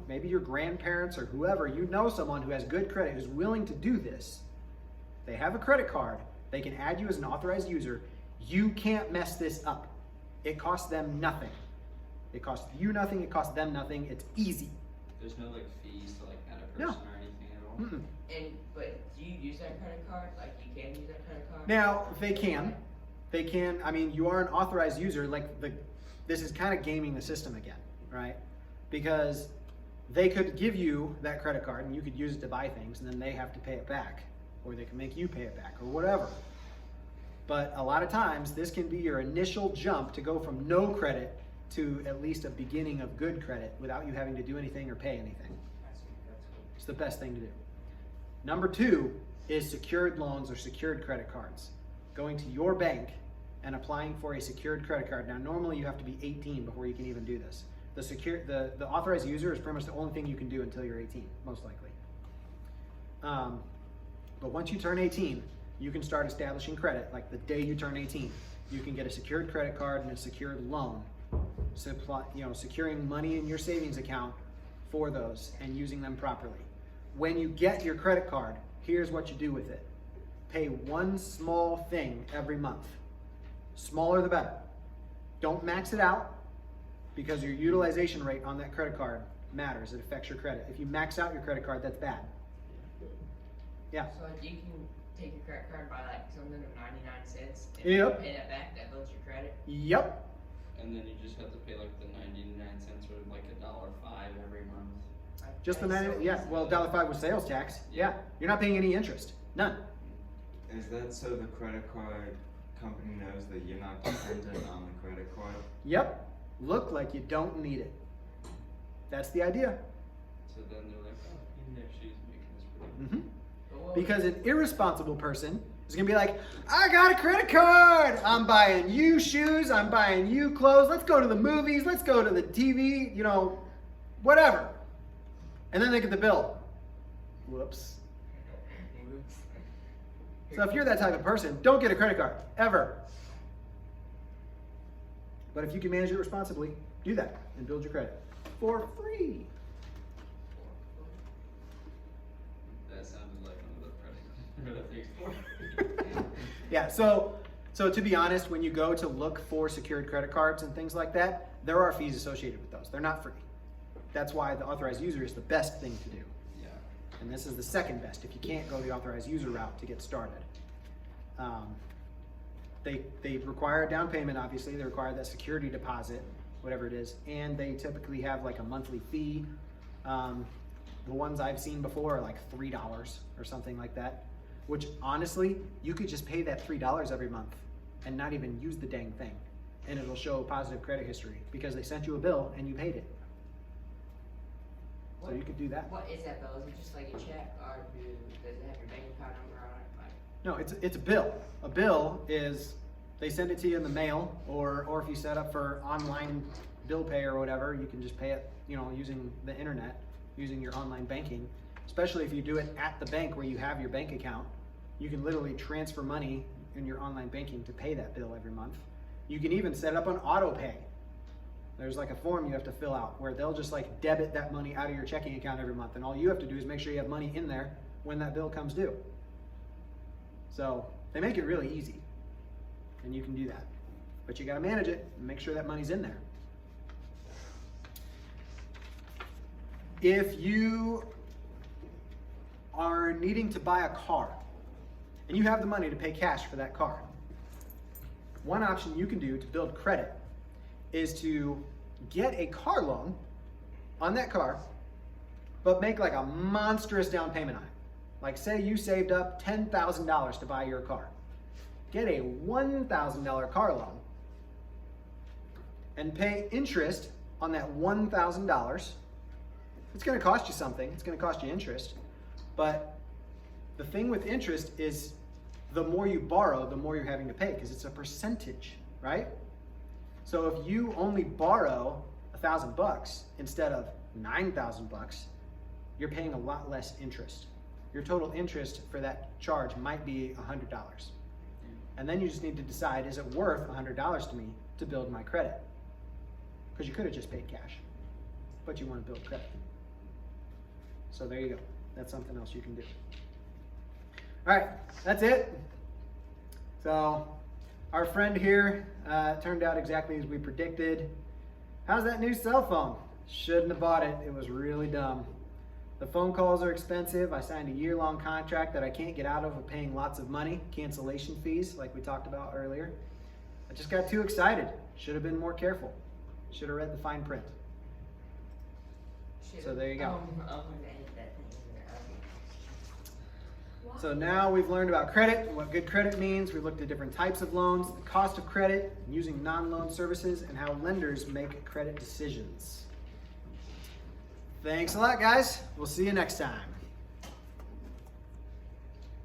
maybe your grandparents or whoever, you know someone who has good credit who's willing to do this, they have a credit card, they can add you as an authorized user, you can't mess this up. It costs them nothing. It costs you nothing, it costs them nothing, it's easy. There's no like fees to like add a No. person or anything at all. Mm-mm. But do you use that credit card? Like you can use that credit card? Now, they can, I mean, you are an authorized user, this is kind of gaming the system again, right? Because they could give you that credit card and you could use it to buy things and then they have to pay it back, or they can make you pay it back or whatever. But a lot of times this can be your initial jump to go from no credit to at least a beginning of good credit without you having to do anything or pay anything. That's cool. It's the best thing to do. Number two is secured loans or secured credit cards. Going to your bank and applying for a secured credit card. Now, normally you have to be 18 before you can even do this. The authorized user is pretty much the only thing you can do until you're 18, most likely. But once you turn 18, you can start establishing credit. Like the day you turn 18, you can get a secured credit card and a secured loan. Securing money in your savings account for those and using them properly. When you get your credit card, here's what you do with it. Pay one small thing every month. Smaller the better. Don't max it out because your utilization rate on that credit card matters. It affects your credit. If you max out your credit card, that's bad. Yeah. So like you can take your credit card, buy like something of 99 cents, and Yep. pay that back, that builds your credit. Yep. And then you just have to pay like the 99 cents or like $1.05 every month. Just the Okay, 90, so yeah, it's- well, $1.05 with sales tax. Yeah, you're not paying any interest, none. Is that so the credit card company knows that you're not dependent on the credit card? Yep, look like you don't need it. That's the idea. So then they're like, oh, he actually is making this pretty hmm But what Because an irresponsible person is gonna be like, I got a credit card. I'm buying you shoes. I'm buying you clothes. Let's go to the movies. Let's go to the TV. You know, whatever. And then they get the bill. Whoops. Oops. So if you're that type of person, don't get a credit card ever. But if you can manage it responsibly, do that and build your credit for free. That sounded like one of the credit things. Yeah, so to be honest, when you go to look for secured credit cards and things like that, there are fees associated with those. They're not free. That's why the authorized user is the best thing to do. Yeah. And this is the second best if you can't go the authorized user route to get started. They require a down payment, obviously. They require that security deposit, whatever it is, and they typically have like a monthly fee. The ones I've seen before are like $3 or something like that, which honestly, you could just pay that $3 every month and not even use the dang thing. And it'll show positive credit history because they sent you a bill and you paid it. So you could do that. What is that bill? Is it just like a check, or does it have your bank account number on it? Like, No, it's a bill. A bill is, they send it to you in the mail, or if you set up for online bill pay or whatever, you can just pay it, you know, using the internet, using your online banking. Especially if you do it at the bank where you have your bank account, you can literally transfer money in your online banking to pay that bill every month. You can even set up an auto pay. There's like a form you have to fill out where they'll just like debit that money out of your checking account every month, and all you have to do is make sure you have money in there when that bill comes due. So they make it really easy, and you can do that. But you gotta manage it and make sure that money's in there. If you are needing to buy a car and you have the money to pay cash for that car, one option you can do to build credit is to get a car loan on that car, but make like a monstrous down payment on it. Like say you saved up $10,000 to buy your car. Get a $1,000 car loan and pay interest on that $1,000. It's gonna cost you something, it's gonna cost you interest, but the thing with interest is the more you borrow, the more you're having to pay because it's a percentage, right? So if you only borrow $1,000 instead of $9,000, you're paying a lot less interest. Your total interest for that charge might be $100. And then you just need to decide, is it worth $100 to me to build my credit? Because you could have just paid cash, but you want to build credit. So there you go. That's something else you can do. All right, that's it. So our friend here turned out exactly as we predicted. How's that new cell phone? Shouldn't have bought it. It was really dumb. The phone calls are expensive. I signed a year-long contract that I can't get out of paying lots of money, cancellation fees like we talked about earlier. I just got too excited. Should have been more careful. Should have read the fine print. So there you go. I'm gonna hit that thing in there. So now we've learned about credit and what good credit means. We've looked at different types of loans, the cost of credit, using non-loan services, and how lenders make credit decisions. Thanks a lot, guys. We'll see you next time.